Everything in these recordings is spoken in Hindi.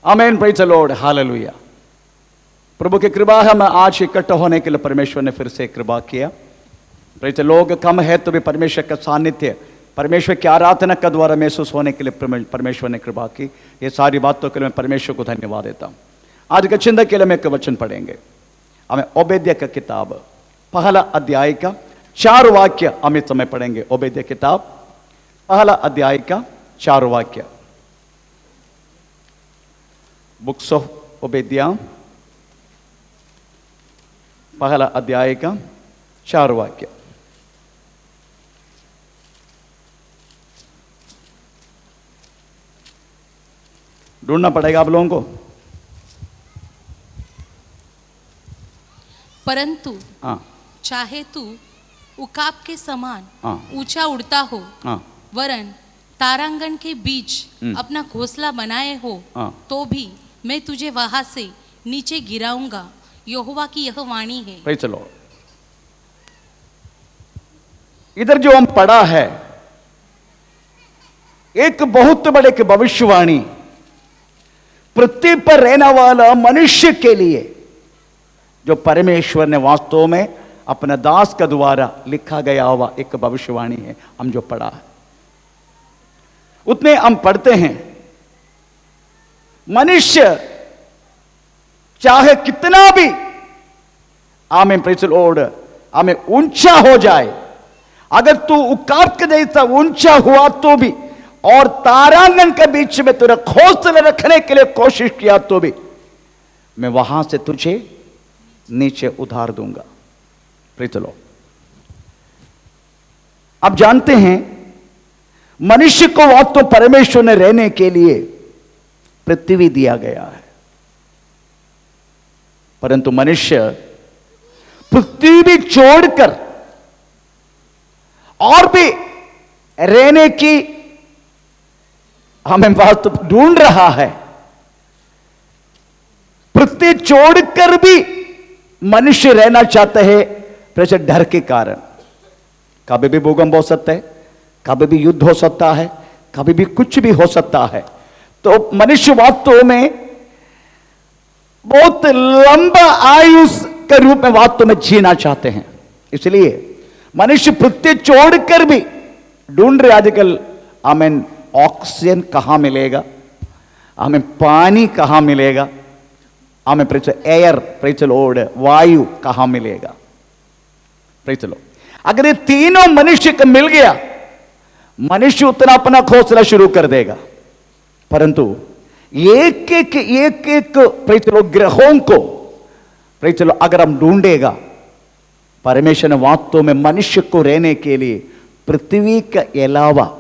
आमीन, प्रेज़ द लॉर्ड, हालेलुया। प्रभु की कृपा है, मैं आज इकट्ठा होने के लिए परमेश्वर ने फिर से कृपा किया। प्रेज़, लोग कम है तो भी परमेश्वर का सानिध्य, परमेश्वर की आराधना का द्वारा महसूस होने के लिए परमेश्वर ने कृपा की। ये सारी बातों के लिए मैं परमेश्वर को धन्यवाद देता हूँ। आज के चिंतन के लिए मैं एक वचन पढ़ेंगे। हमें ओबेद्या का किताब पहला अध्याय का 4 वाक्य हम इस समय पढ़ेंगे। ओबेद्या किताब पहला अध्याय का 4 वाक्य। बुक्स ऑफ ओबेद्या पहला अध्याय का 4 वाक्य। ढूंढना पड़ेगा आप लोगों को। परंतु चाहे तू उकाब के समान ऊंचा उड़ता हो, वरन तारांगण के बीच अपना घोंसला बनाए हो, तो भी मैं तुझे वहां से नीचे गिराऊंगा। यहोवा की यह वाणी है। भाई चलो, इधर जो हम पढ़ा है एक बहुत बड़े की भविष्यवाणी, पृथ्वी पर रहने वाला मनुष्य के लिए जो परमेश्वर ने वास्तव में अपने दास के द्वारा लिखा गया हुआ एक भविष्यवाणी है। हम जो पढ़ा है उतने हम पढ़ते हैं, मनुष्य चाहे कितना भी आमीन प्रेज़ द लॉर्ड हमें ऊंचा हो जाए, अगर तू उकाब के जैसा ऊंचा हुआ तो भी, और तारांगण के बीच में तुझे घोंसले रखने के लिए कोशिश किया तो भी, मैं वहां से तुझे नीचे उतार दूंगा। Praise the Lord. आप जानते हैं मनुष्य को वास्तव परमेश्वर ने रहने के लिए पृथ्वी दिया गया है, परंतु मनुष्य पृथ्वी छोड़कर और भी रहने की हमें बात ढूंढ रहा है। पृथ्वी छोड़कर भी मनुष्य रहना चाहते हैं, प्रचंड डर के कारण। कभी भी भूकंप हो सकता है, कभी भी युद्ध हो सकता है, कभी भी कुछ भी हो सकता है। तो मनुष्य वास्तव में बहुत लंबा आयु के रूप में वास्तव में जीना चाहते हैं। इसलिए मनुष्य पृथ्वी छोड़कर भी ढूंढ रहे आजकल हमें ऑक्सीजन कहां मिलेगा, हमें पानी कहां मिलेगा, हमें एयर प्रेज़ द लॉर्ड वायु कहां मिलेगा। Praise the Lord. अगर ये तीनों मनुष्य को मिल गया, मनुष्य उतना अपना घोंसला शुरू कर देगा। परंतु एक एक प्रेज़ द लॉर्ड ग्रहों को प्रेज़ द लॉर्ड अगर हम ढूंढेगा, परमेश्वर ने वास्तव में मनुष्य को रहने के लिए पृथ्वी के अलावा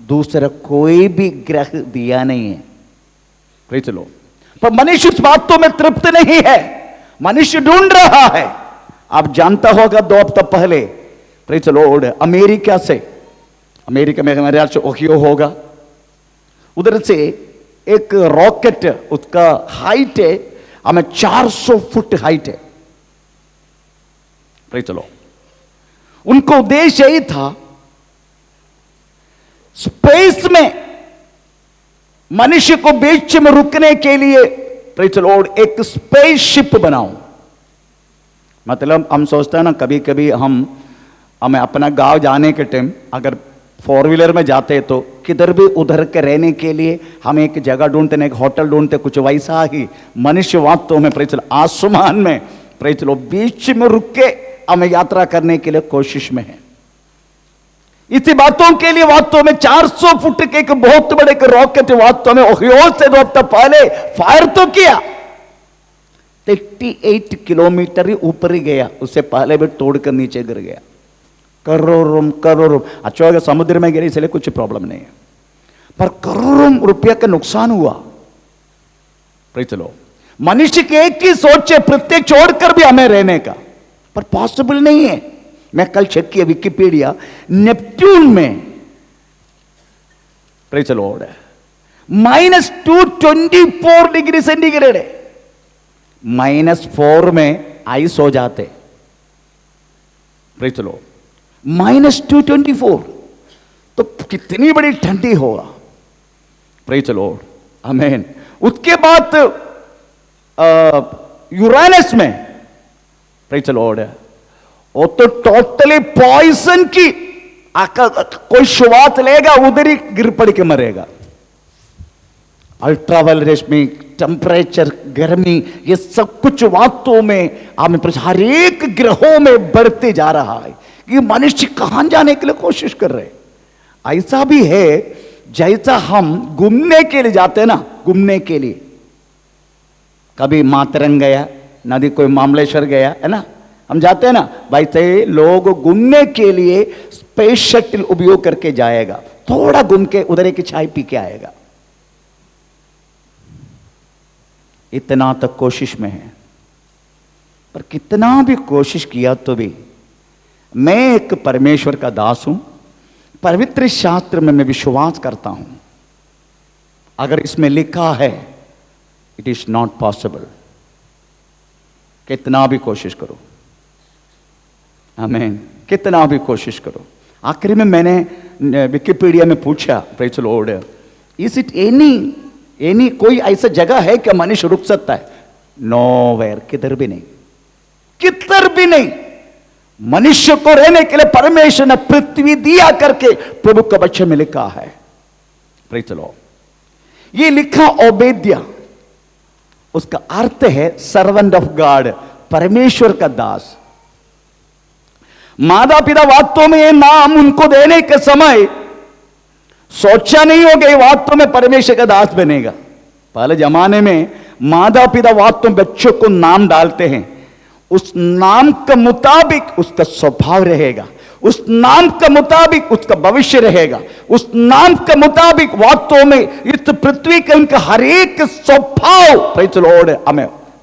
दूसरा कोई भी ग्रह दिया नहीं है। Praise the Lord. पर मनुष्य उस बातों में तृप्त नहीं है, मनुष्य ढूंढ रहा है। आप जानता होगा 2 हफ्ता पहले प्रेज़ द लॉर्ड अमेरिका में हमारे यहाँ से ओहियो होगा, उधर से एक रॉकेट, उसका हाइट है हमें 400 फुट हाइट है। Praise the Lord. उनको उद्देश्य यही था स्पेस में मनुष्य को बीच में रुकने के लिए प्रेज़ द लॉर्ड एक स्पेसशिप बनाऊं। मतलब हम सोचते हैं ना, कभी कभी हमें अपना गांव जाने के टाइम अगर 4 व्हीलर में जाते तो किधर भी उधर के रहने के लिए हम एक जगह ढूंढते हैं, एक होटल ढूंढते, कुछ वैसा ही मनुष्य वास्तव में प्रेज़ द लॉर्ड आसमान में प्रेज़ द लॉर्ड बीच में रुक के हमें यात्रा करने के लिए कोशिश में है। इसी बातों के लिए वास्तव में 400 फुट के एक बहुत बड़े रॉकेट वास्तव में ओहियो से 2 हफ्ता पहले फायर तो किया, 38 किलोमीटर ही ऊपर ही गया, उससे पहले भी तोड़कर नीचे गिर गया। करोड़ों अच्छा होगा समुद्र में गिरे इसलिए कुछ प्रॉब्लम नहीं है, पर करोड़ों रुपया का नुकसान हुआ। Praise the Lord. मनुष्य के एक ही सोचे पृथ्वी छोड़कर भी हमें रहने का, पर पॉसिबल नहीं है। मैं कल चेक किया विकिपीडिया, नेपट्यून में praise the Lord -224 degree centigrade है। -4 में आइस हो जाते। Praise the Lord. -224 तो कितनी बड़ी ठंडी होगा। प्रेज़ द लॉर्ड, आमीन। उसके बाद यूरेनस में, प्रेज़ द लॉर्ड, वो तो टोटली पॉइजन की कोई शुरुआत लेगा उधर ही गिर पड़ के मरेगा। अल्ट्रावायलेट रश्मि, टेम्परेचर, गर्मी, ये सब कुछ वास्तव में हर एक ग्रहों में बढ़ते जा रहा है कि मनुष्य कहां जाने के लिए कोशिश कर रहे हैं। ऐसा भी है जैसा हम घूमने के लिए जाते हैं ना, घूमने के लिए कभी मातरंग गया, नदी कोई मामलेश्वर गया है ना, हम जाते हैं ना, वैसे लोग घूमने के लिए स्पेस शटल उपयोग करके जाएगा, थोड़ा घूम के उधर एक चाय पी के आएगा। इतना तक कोशिश में है, पर कितना भी कोशिश किया तो भी मैं एक परमेश्वर का दास हूं, पवित्र शास्त्र में मैं विश्वास करता हूं, अगर इसमें लिखा है इट इज नॉट पॉसिबल, कितना भी कोशिश करो, आमीन, कितना भी कोशिश करो। आखिरी में मैंने विकिपीडिया में पूछा, praise the Lord, is it any कोई ऐसा जगह है कि मनुष्य रुक सकता है? नोवेयर, किधर भी नहीं, किधर भी नहीं। मनुष्य को रहने के लिए परमेश्वर ने पृथ्वी दिया करके प्रभु के वचन में लिखा है, प्रेज़ द लॉर्ड। ये लिखा ओबेद्या, उसका अर्थ है सर्वेंट ऑफ गॉड, परमेश्वर का दास। माता पिता वास्तव में ये नाम उनको देने के समय सोचा नहीं होगा ये वास्तव में परमेश्वर का दास बनेगा। पहले जमाने में माता पिता वास्तव में बच्चों को नाम डालते हैं, उस नाम के मुताबिक उसका स्वभाव रहेगा, उस नाम के मुताबिक उसका भविष्य रहेगा, उस नाम के मुताबिक वास्तव में इस पृथ्वी के उनका हर एक स्वभाव, प्रेज़ द लॉर्ड,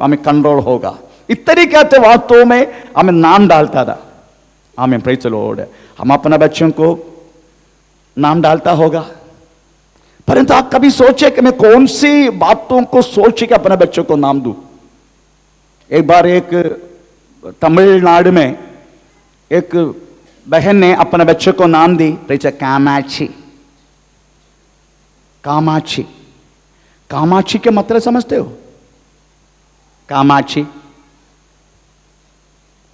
हमें कंट्रोल होगा। इस तरीके से वास्तव में हमें नाम डालता था, आमीन, प्रेज़ द लॉर्ड। हम अपने बच्चों को नाम डालता होगा, परंतु आप कभी सोचे कि मैं कौन सी बातों को सोच के अपने बच्चों को नाम दूं? एक बार एक तमिलनाडु में एक बहन ने अपने बच्चों को नाम दी, कामाक्षी। कामाक्षी, कामाक्षी के मतलब समझते हो? कामाक्षी,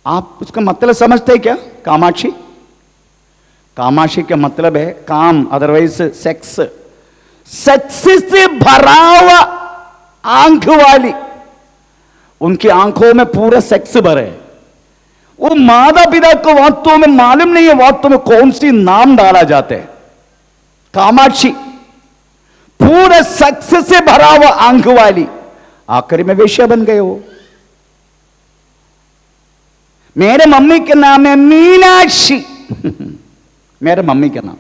आप उसका मतलब समझते हैं क्या? कामाक्षी, कामाक्षी का मतलब है काम, अदरवाइज सेक्स, सेक्स से भरा हुआ आंख वाली, उनकी आंखों में पूरा सेक्स भरे है। वो माता पिता को वास्तव में मालूम नहीं है वास्तव में कौन सी नाम डाला जाता है। कामाक्षी, पूरे सेक्स से भरा हुआ आंख वाली, आखिरी में वेश्या बन गए हो। मेरे मम्मी के नाम है मीनाक्षी मेरे मम्मी के नाम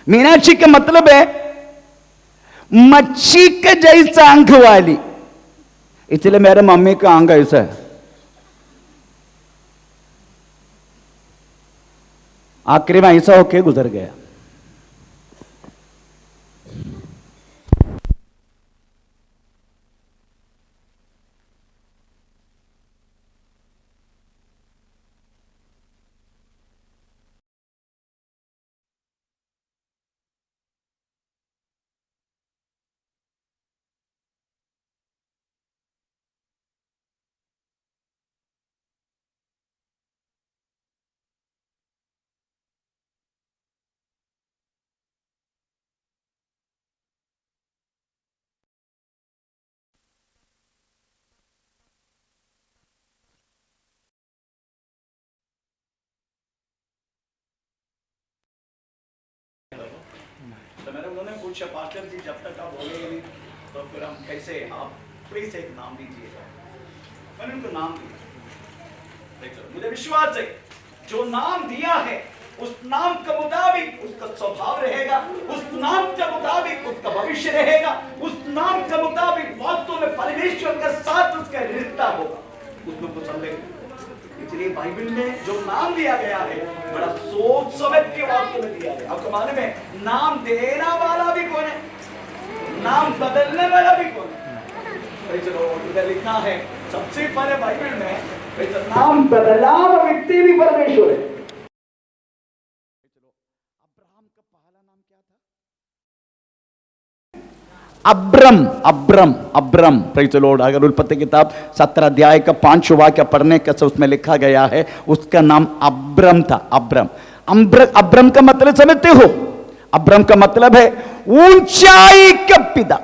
मीनाक्षी का मतलब है मच्छी के जैसा आंख वाली, इसलिए मेरे मम्मी का आंख ऐसा है। आखिरी में ऐसा होके गुजर गया। तो मैंने उन्होंने पूछा, पास्टर जी जब तक आप बोलेंगे नहीं तो फिर हम कैसे, आप प्लीज एक नाम दीजिएगा। मैंने उनको नाम दिया। मुझे विश्वास है जो नाम दिया है उस नाम के मुताबिक उसका स्वभाव रहेगा, उस नाम के मुताबिक उसका भविष्य रहेगा, उस नाम के मुताबिक वास्तव में परमेश्वर के साथ उसका रिश्ता होगा, उसमें कुछ संदेह नहीं। इसलिए बाइबल में जो नाम दिया गया है बड़ा सोच समझ के वास्तव में दिया गया। आपको मालूम है नाम देना वाला भी कौन है, नाम बदलने वाला भी कौन है? चलो इधर लिखा है सबसे पहले बाइबल में नाम बदला हुआ व्यक्ति भी परमेश्वर है। अब्राहम का पहला नाम क्या Abraham Abraham Abraham, praise the Lord. अगर उत्पत्ति किताब 17 अध्याय का 5 वाक्य पढ़ने का उसमें लिखा गया है, उसका नाम अब्रम था। अब्रम, अब्रम का मतलब समझते हो? अब्रम का मतलब है ऊंचाई का पिता।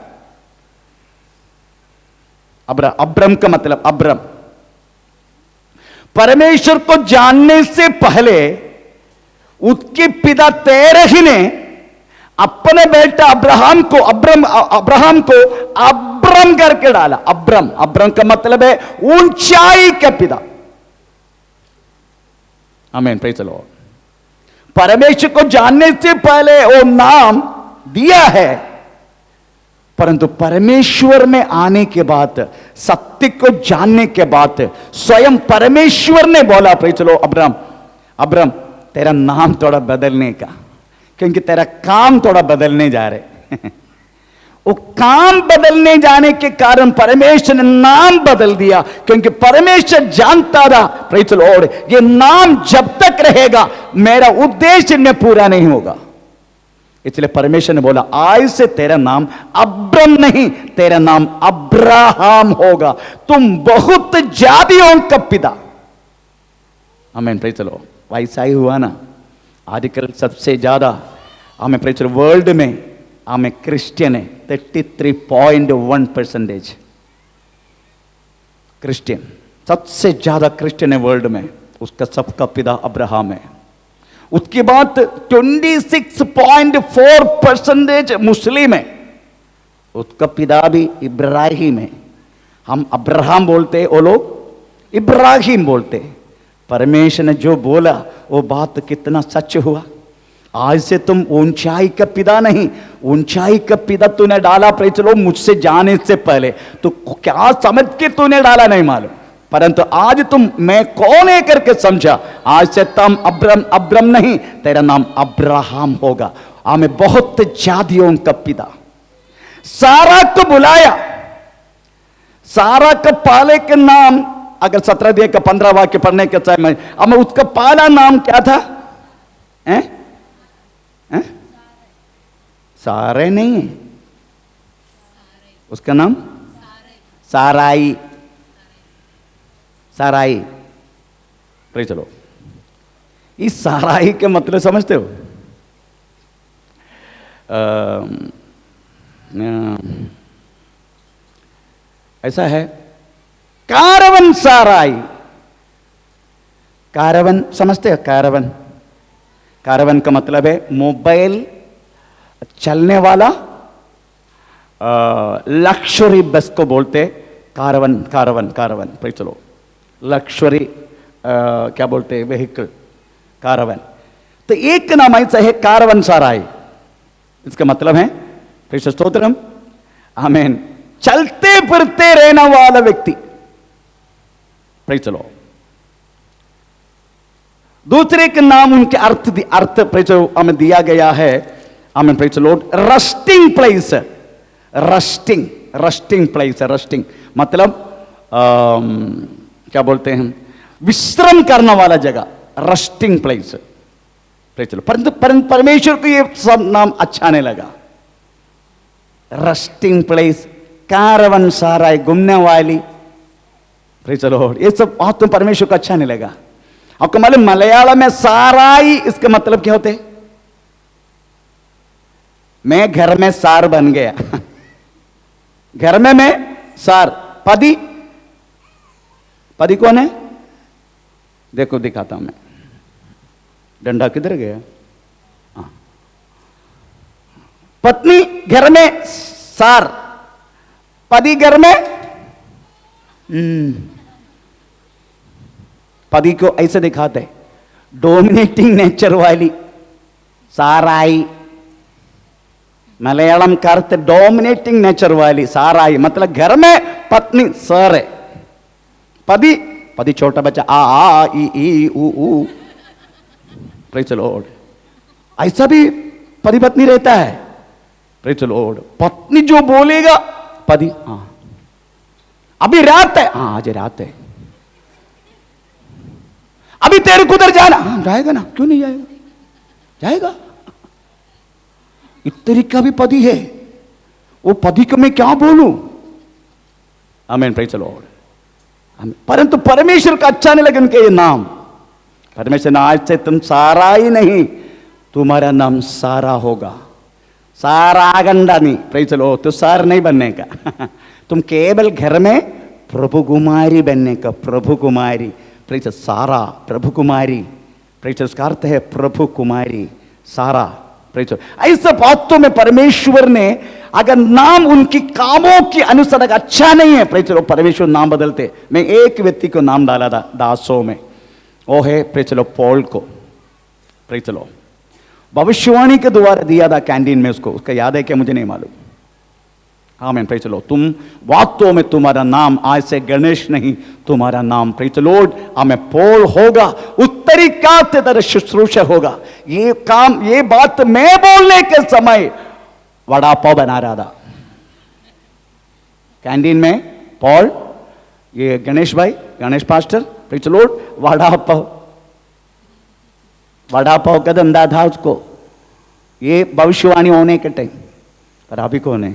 अब्रम का मतलब, अब्रम परमेश्वर को जानने से पहले उसके पिता तेरह ने अपने बेटा अब्राहम को अब्रम करके डाला। अब्रम, अब्रम का मतलब है ऊंचाई का पिता। आमीन, प्रेज़ द लॉर्ड। परमेश्वर को जानने से पहले वो नाम दिया है, परंतु परमेश्वर में आने के बाद, सत्य को जानने के बाद स्वयं परमेश्वर ने बोला, praise the Lord, Abram Abram तेरा नाम थोड़ा बदलने का, क्योंकि तेरा काम थोड़ा बदलने जा रहे। वो काम बदलने जाने के कारण परमेश्वर ने नाम बदल दिया, क्योंकि परमेश्वर जानता था, प्रेज़ द लॉर्ड, ये नाम जब तक रहेगा मेरा उद्देश्य में पूरा नहीं होगा। इसलिए परमेश्वर ने बोला, आज से तेरा नाम अब्रम नहीं, तेरा नाम अब्राहम होगा, तुम बहुत जातियों का पिता। आमीन, प्रेज़ द लॉर्ड। वैसा ही हुआ ना। आजकल सबसे ज्यादा हमें प्रेज़ द लॉर्ड वर्ल्ड में हमें क्रिश्चियन है 33.1% क्रिश्चियन, सबसे ज्यादा क्रिश्चियन है वर्ल्ड में। उसका सबका पिता अब्राहम है। उसके बाद 26.4% मुस्लिम है, उसका पिता भी इब्राहिम है। हम अब्राहम बोलते, वो लोग इब्राहिम बोलते। परमेश्वर ने जो बोला वो बात कितना सच हुआ। आज से तुम ऊंचाई का पिता नहीं, ऊंचाई का पिता तूने डाला, प्रेज़ द लॉर्ड, मुझसे जाने से पहले। तो क्या समझ के तूने डाला नहीं मालूम, परंतु आज तुम मैं कौन है करके समझा। आज से तुम अब्रम नहीं, तेरा नाम अब्राहम होगा। हमें बहुत जातियों का पिता। सारा को बुलाया, सारा का पाले के नाम, अगर 17 अध्याय का 15 वाक्य पढ़ने के समय हमें उसका पाला नाम क्या था? सारे नहीं है, उसका नाम साराई। साराई, प्रेज़ द लॉर्ड। इस साराई के मतलब समझते हो? ऐसा है, कारवन साराई। कारवन समझते हो? कारवन, कारवन का मतलब है मोबाइल चलने वाला लक्ष्वरी बस को बोलते कारवन। कारवन, कारवन, प्रेज़ द लॉर्ड। लक्ष्वरी क्या बोलते हैं? व्हीकल, कारवन। तो एक नाम ऐसा है कारवन साराई। इसका मतलब है, प्रेज़ स्तोत्रम, आमीन, चलते फिरते रहने वाला व्यक्ति, प्रेज़ द लॉर्ड। दूसरे के नाम उनके अर्थ प्रेज़ हमें दिया गया है, आमीन, praise the Lord. Rusting place, rusting, rusting place, rusting मतलब क्या बोलते हैं? विश्राम करने वाला जगह, rusting place, praise the Lord. परंतु परमेश्वर को ये सब नाम अच्छा नहीं लगा। रस्टिंग प्लेस, कारवन साराई, घूमने वाली, प्रेज़ द लॉर्ड, ये सब बात तो परमेश्वर को अच्छा नहीं लगा। आपको मालूम मलयालम में साराई इसका मतलब क्या होते? मैं घर में सार बन गया। घर में मैं सार। पति, पति कौन है? देखो दिखाता हूं मैं। डंडा किधर गया? हाँ। पत्नी घर में सार, पति घर में पति को ऐसे दिखाते, डोमिनेटिंग नेचर वाली साराई। मलयालम का अर्थ डोमिनेटिंग नेचर वाली साराई, मतलब घर में पत्नी सर है, पति पति छोटा बच्चा आ ई ऊ, प्रेज़ द लॉर्ड। ऐसा भी पति पत्नी रहता है, प्रेज़ द लॉर्ड। पत्नी जो बोलेगा पति, हाँ अभी रात है, हाँ आज रात है, अभी तेरे को उधर जाना, हाँ जाएगा ना, क्यों नहीं जाएगा, जाएगा। इस तरीका भी पति है। वो पति को मैं क्या बोलूं? आमीन, प्रेज़ द लॉर्ड। परंतु परमेश्वर का अच्छा नहीं लगे उनके ये नाम। परमेश्वर ने आज से तुम सारा ही नहीं, तुम्हारा नाम सारा होगा। सारा गंडा नहीं, प्रेज़ द लॉर्ड, तो सार नहीं बनने का तुम केवल घर में प्रभु कुमारी बनने का। प्रभु कुमारी, प्रेज़ सारा, प्रभु कुमारी, प्रेज़ का अर्थ है प्रभु कुमारी सारा, प्रेज़। ऐसे बातों में परमेश्वर ने अगर नाम उनकी कामों के अनुसार अगर अच्छा नहीं है, प्रेज़, परमेश्वर नाम बदलते। मैं एक व्यक्ति को नाम डाला था दासों में, वो है प्रेज़ पॉल को, प्रेज़। भविष्यवाणी के द्वारा दिया था कैंटीन में उसको, उसका याद है क्या मुझे नहीं मालूम। आमीन, प्रेज़ लो। तुम वास्तव में तुम्हारा नाम आज से गणेश नहीं, तुम्हारा नाम प्रेज़ लॉर्ड हमें पॉल होगा। उत्तरी का तेरा शुश्रूषा होगा। ये काम, ये बात मैं बोलने के समय वड़ा पाव बना रहा था कैंटीन में। पॉल, ये गणेश भाई, Ganesh pastor, praise Lord, vada pav का धंधा था उसको। ये भविष्यवाणी होने के टाइम पर अभी कौन है?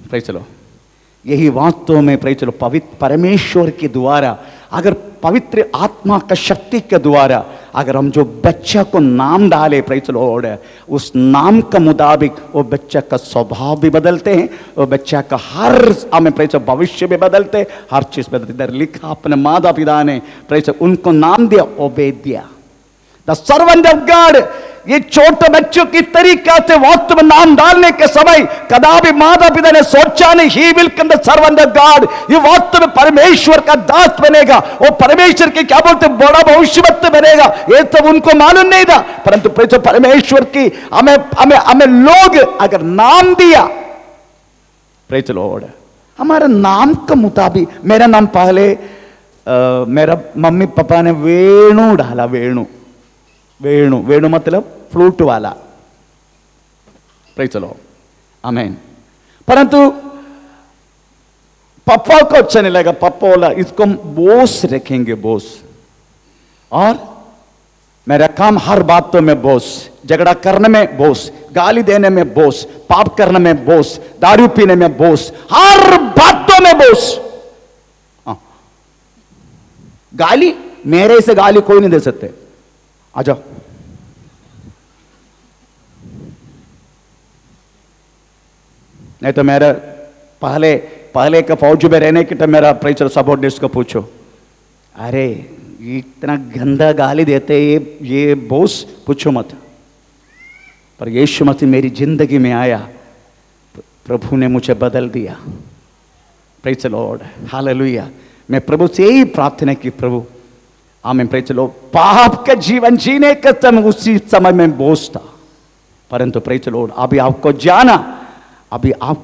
प्रेज़ लो। यही वास्तव में प्रेज़ लो पवित्र परमेश्वर के द्वारा, अगर पवित्र आत्मा का शक्ति के द्वारा अगर हम जो बच्चा को नाम डाले, प्रेज़ लॉर्ड, उस नाम का मुताबिक वो बच्चा का स्वभाव भी बदलते हैं, वो बच्चा का हर हमें प्रेज़ भविष्य भी बदलते, हर चीज बदलते। इधर लिखा अपने माता पिता ने प्रेज़ उनको नाम दिया ओबेदिया, द सर्वेंट ऑफ गॉड। ये छोटे बच्चों की तरीका से वास्तव में नाम डालने के समय कदापि माता पिता ने सोचा नहीं he will become the servant of God. ये वास्तव में परमेश्वर का दास बनेगा और परमेश्वर के क्या बोलते बड़ा भविष्यवक्ता बनेगा। ये सब उनको मालूम नहीं था, परंतु परमेश्वर की हमें हमें हमें लोग अगर नाम दिया, प्रेज़ लॉर्ड, हमारे नाम के मुताबिक। मेरा नाम पहले मेरा मम्मी पापा ने वेणु डाला, वेणु, वेणु, वेणु मतलब फ्लूट वाला, प्रेज़ द लॉर्ड, आमीन। परंतु पापा को अच्छा नहीं लगा। पापा बोला इसको हम बोस रखेंगे, बोस। और मेरा काम हर बातों में बोस, झगड़ा करने में बोस, गाली देने में बोस, पाप करने में बोस, दारू पीने में बोस, हर बातों में बोस। गाली, मेरे से गाली कोई नहीं दे सकते। आ जाओ, नहीं तो मेरा पहले का फौज में रहने के टाइम मेरा प्रेज़ सबॉर्डिनेट्स को पूछो, अरे इतना गंदा गाली देते ये बॉस, पूछो मत। पर यीशु मसीह मेरी जिंदगी में आया, प्रभु ने मुझे बदल दिया, प्रेज़ लॉर्ड, हालेलुया। मैं प्रभु से यही प्रार्थना की, प्रभु आमीन, प्रेज़ लॉर्ड। पाप का जीवन जीने का समय उसी समय में बोझ था, परंतु प्रेज़ लॉर्ड अभी आपको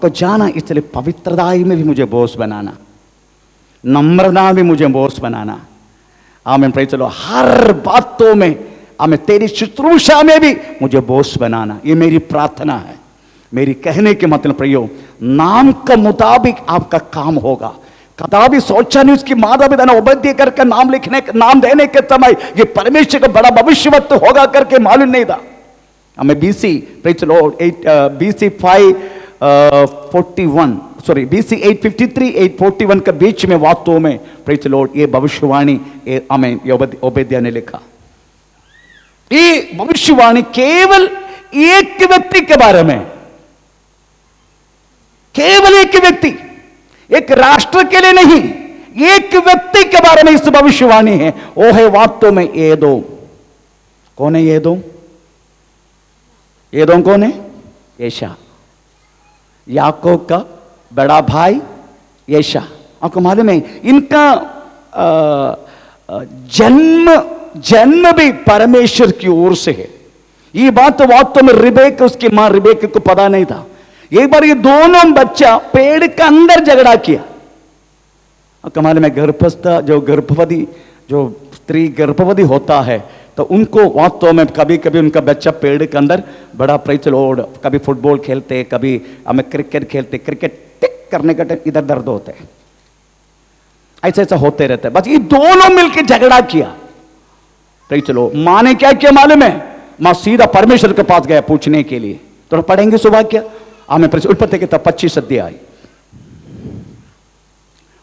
जाना, इसलिए पवित्रता में भी मुझे बोझ बनाना, नम्रता भी मुझे बोझ बनाना, आमीन, प्रेज़ लॉर्ड। हर बातों में हमें तेरी शुश्रूषा में भी मुझे बोझ बनाना, ये मेरी प्रार्थना है। मेरी कहने के मतलब प्रयोग नाम के मुताबिक आपका काम होगा। कदापि सोचा नहीं उसकी माता पिता ने उबद्य करके नाम देने के समय ये परमेश्वर का बड़ा भविष्यवक्ता होगा करके मालूम नहीं था। हमें BC प्रेज़ लॉर्ड BC 853 841 के बीच में वास्तव में प्रेज़ लॉर्ड ये भविष्यवाणी हमें ओबेद्या ने लिखा। ये भविष्यवाणी केवल एक व्यक्ति के बारे में, केवल एक व्यक्ति, एक राष्ट्र के लिए नहीं, एक व्यक्ति के बारे में इस भविष्यवाणी है। वो है वास्तव में एदोम। कौन है एदोम? एदोम कौन है? एशा, याकूब का बड़ा भाई एशा। आपको मालूम है इनका जन्म भी परमेश्वर की ओर से है। ये बात तो वास्तव में रिबेका, उसकी मां रिबेका को पता नहीं था। एक बार ये दोनों बच्चा पेड़ के अंदर झगड़ा किया। कमाल में गर्भस्थ जो स्त्री गर्भवती होता है तो उनको वास्तव में कभी कभी उनका बच्चा पेड़ के अंदर बड़ा प्रेज़ लॉर्ड, कभी फुटबॉल खेलते, कभी हमें क्रिकेट खेलते, क्रिकेट टिक करने का टाइम इधर दर्द होते हैं, ऐसा ऐसा होते रहता है। बस ये दोनों मिलकर झगड़ा किया, प्रेज़ लॉर्ड। मां ने क्या किया मालूम है? मां सीधा परमेश्वर के पास गया पूछने के लिए। तो पढ़ेंगे सुबह क्या आमें प्रेस उत्पत्ति किताब 25 अध्याय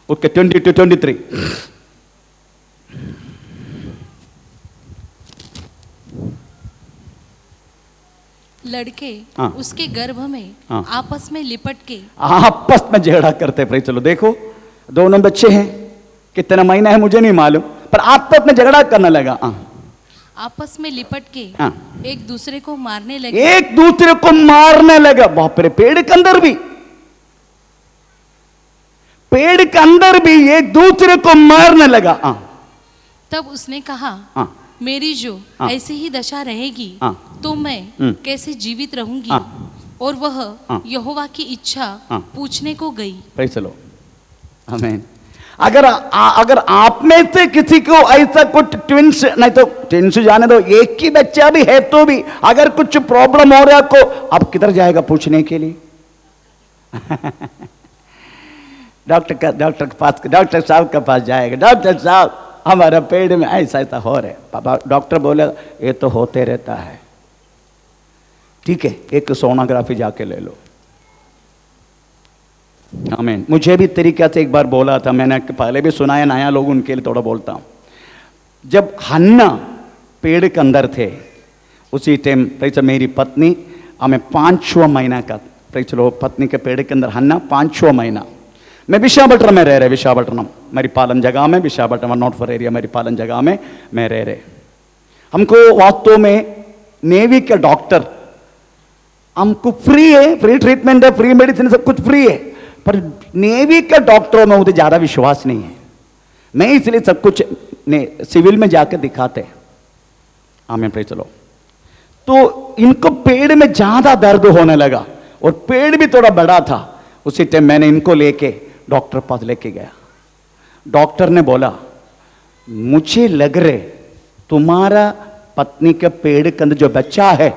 उसके 20 to 23। लड़के हाँ। उसके गर्भ में हाँ। आपस में लिपट के आपस में झगड़ा करते। प्रेज चलो, देखो दोनों बच्चे हैं, कितना महीना है मुझे नहीं मालूम, पर आपस में झगड़ा करने लगा। आपस में लिपट के हाँ। एक दूसरे को मारने लगे। एक दूसरे को मारने लगा। बाप रे, पेड़ के अंदर भी, पेड़ के अंदर भी एक दूसरे को मारने लगा। तब उसने कहा, हाँ। मेरी जो ऐसी ही दशा रहेगी तो मैं कैसे जीवित रहूंगी। और वह यहोवा की इच्छा पूछने को गई। प्रेज चलो, आमीन। अगर आप में से किसी को ऐसा कुछ ट्विंस, नहीं तो ट्विंस जाने दो, एक ही बच्चा भी है तो भी अगर कुछ प्रॉब्लम हो रहा को, अब किधर जाएगा पूछने के लिए? डॉक्टर साहब के पास जाएगा। डॉक्टर साहब, हमारा पेट में ऐसा ऐसा हो रहा है। पापा डॉक्टर बोले ये तो होते रहता है, ठीक है एक सोनोग्राफी जाके ले लो। आमीन। मुझे भी तरीका से एक बार बोला था, मैंने पहले भी सुनाया, नया लोग उनके लिए थोड़ा बोलता हूँ। जब हन्ना पेड़ के अंदर थे उसी टाइम मेरी पत्नी हमें 5वां महीना का, चलो पत्नी के पेड़ के अंदर हन्ना 5वां महीना। मैं विशाखापट्टनम में रह रहे, विशाखापट्टनम मेरी पालन जगह में, विशाखापट्टनम नॉट फॉर एरिया मेरी पालन जगह में मैं रह रहे। हमको वास्तव में नेवी के डॉक्टर हमको फ्री है, फ्री ट्रीटमेंट है, फ्री मेडिसिन सब कुछ फ्री है, पर नेवी के डॉक्टरों में मुझे ज़्यादा विश्वास नहीं है। मैं इसलिए सब कुछ सिविल में जाकर दिखाते। आमीन, प्रेज चलो। तो इनको पेड़ में ज़्यादा दर्द होने लगा और पेड़ भी थोड़ा बड़ा था। उसी टाइम मैंने इनको लेके डॉक्टर पास लेके गया। डॉक्टर ने बोला, मुझे लग रहे तुम्हारा पत्नी के पेड़ के अंदर जो बच्चा है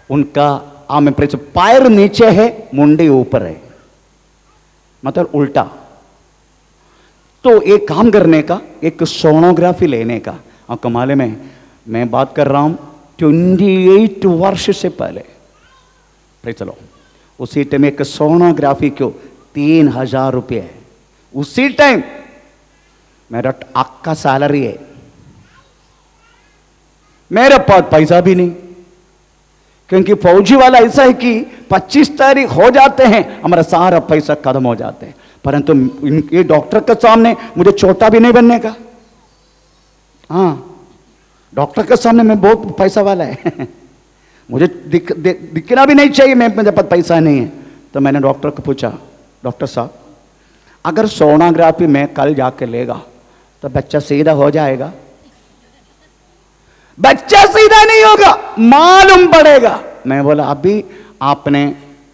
उनका आमीन प्रेज पैर नीचे है, मुंडी ऊपर है, मतलब उल्टा। तो एक काम करने का, एक सोनोग्राफी लेने का। और कमाले में मैं बात कर रहा हूं 28 वर्ष से पहले। प्रेज चलो, उसी टाइम एक सोनोग्राफी क्यों 3000 रुपये है। उसी टाइम मेरा अक्का सैलरी है, मेरे पास पैसा भी नहीं, क्योंकि फौजी वाला ऐसा है कि 25 तारीख हो जाते हैं हमारा सारा पैसा खत्म हो जाते हैं। परंतु ये डॉक्टर के सामने मुझे छोटा भी नहीं बनने का। हाँ, डॉक्टर के सामने मैं बहुत पैसा वाला है। मुझे दिखना भी नहीं चाहिए मेरे पास पैसा नहीं है। तो मैंने डॉक्टर को पूछा, डॉक्टर साहब अगर सोनोग्राफी में कल जाके लेगा तो बच्चा सीधा हो जाएगा? बच्चा सीधा नहीं होगा, मालूम पड़ेगा। मैं बोला अभी आपने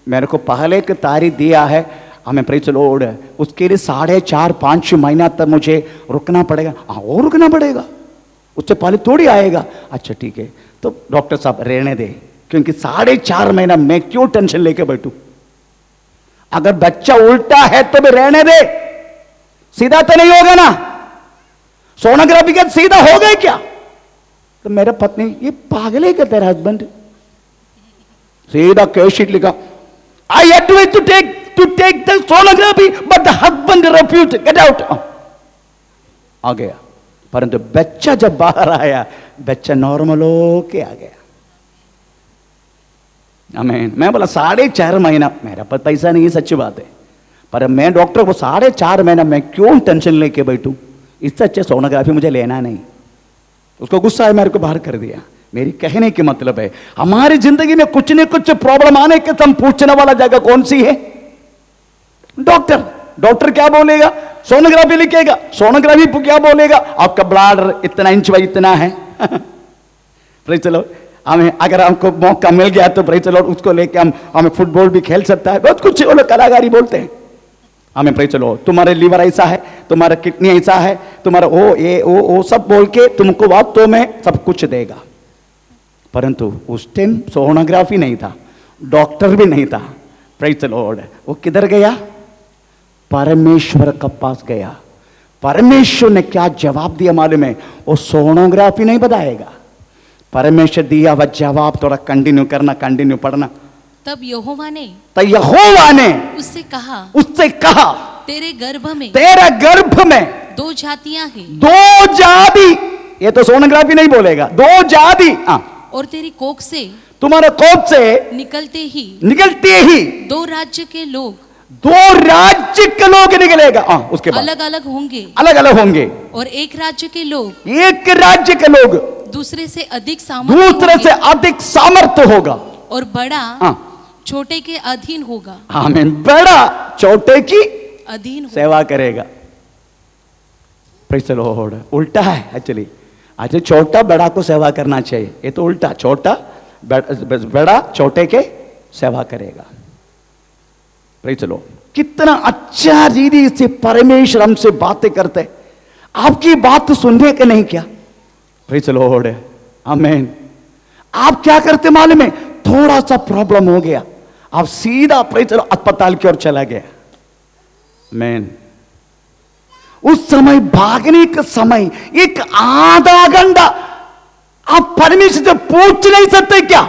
मेरे को पहले की तारीख दिया है, हमें प्रेज लॉर्ड, उसके लिए 4.5-5 महीना तक मुझे रुकना पड़ेगा। और रुकना पड़ेगा, उससे पहले थोड़ी आएगा। अच्छा ठीक है, तो डॉक्टर साहब रहने दे, क्योंकि 4.5 महीना मैं क्यों टेंशन लेके बैठूं? अगर बच्चा उल्टा है तो भी रहने दे, सीधा तो नहीं होगा ना। सोनोग्राफी का सीधा हो गए क्या? तो मेरा पत्नी, ये पागल है क्या तेरा हस्बैंड? सीधा केस शीट लिखा, I advise to take the sonography but the husband refuse, get out. आ गया, परंतु बच्चा जब बाहर आया, बच्चा नॉर्मल होके आ गया। आमीन। मैं बोला 4.5 महीना, मेरा पास पैसा नहीं है, सच्ची बात है, पर मैं डॉक्टर को 4.5 महीना मैं क्यों टेंशन लेके बैठूं? इससे अच्छे सोनोग्राफी मुझे लेना नहीं। उसको गुस्सा है, मेरे को बाहर कर दिया। मेरी कहने की मतलब है, हमारी जिंदगी में कुछ न कुछ प्रॉब्लम आने के हम पूछने वाला जगह कौन सी है? डॉक्टर। डॉक्टर क्या बोलेगा? सोनोग्राफी लिखेगा। सोनोग्राफी क्या बोलेगा? आपका ब्लड इतना इंच बाई इतना है। प्रेज चलो, हमें अगर हमको मौका मिल गया तो प्रेज चलो उसको लेके हमें फुटबॉल भी खेल सकता है। बहुत कुछ वो लोग कलाकारी बोलते हैं। हमें प्रेज चलो, तुम्हारे लीवर ऐसा है, तुम्हारा किडनी ऐसा है, तुम्हारा ओ सब बोल के तुमको वास्तव में सब कुछ देगा। परंतु उस टाइम सोनोग्राफी नहीं था, डॉक्टर भी नहीं था। Praise the Lord. वो किधर गया? परमेश्वर के पास गया। परमेश्वर ने क्या जवाब दिया मालूम है? वो सोनोग्राफी नहीं बताएगा, परमेश्वर दिया वह जवाब। थोड़ा कंटिन्यू करना, कंटिन्यू पढ़ना। तब यहोवा ने तो यहोवा ने उससे कहा तेरे गर्भ में 2 जातियां हैं, 2 जाति, ये तो सोनोग्राफी नहीं बोलेगा, 2 जाति, और तेरी कोख से, तुम्हारे कोख से निकलते ही 2 राज्य के लोग, 2 राज्य के लोग निकलेगा। उसके बाद अलग अलग होंगे, और एक राज्य के लोग दूसरे से अधिक सामर्थ्य होगा, और बड़ा छोटे के अधीन होगा। आमीन। बड़ा छोटे की अधीन सेवा करेगा। Praise the Lord. उल्टा है एक्चुअली, आज छोटा बड़ा को सेवा करना चाहिए, ये तो उल्टा, छोटा बड़ा छोटे के सेवा करेगा। Praise the Lord. कितना अच्छा रीति से परमेश्वर हमसे बातें करते, आपकी बात सुनने के नहीं क्या? Praise the Lord. आमीन। आप क्या करते मालूम है? थोड़ा सा प्रॉब्लम हो गया, आप सीधा प्रेज़ द लॉर्ड अस्पताल की ओर चला गया। आमीन। उस समय भागने का समय 1 आधा घंटा आप परमेश्वर से पूछ नहीं सकते क्या?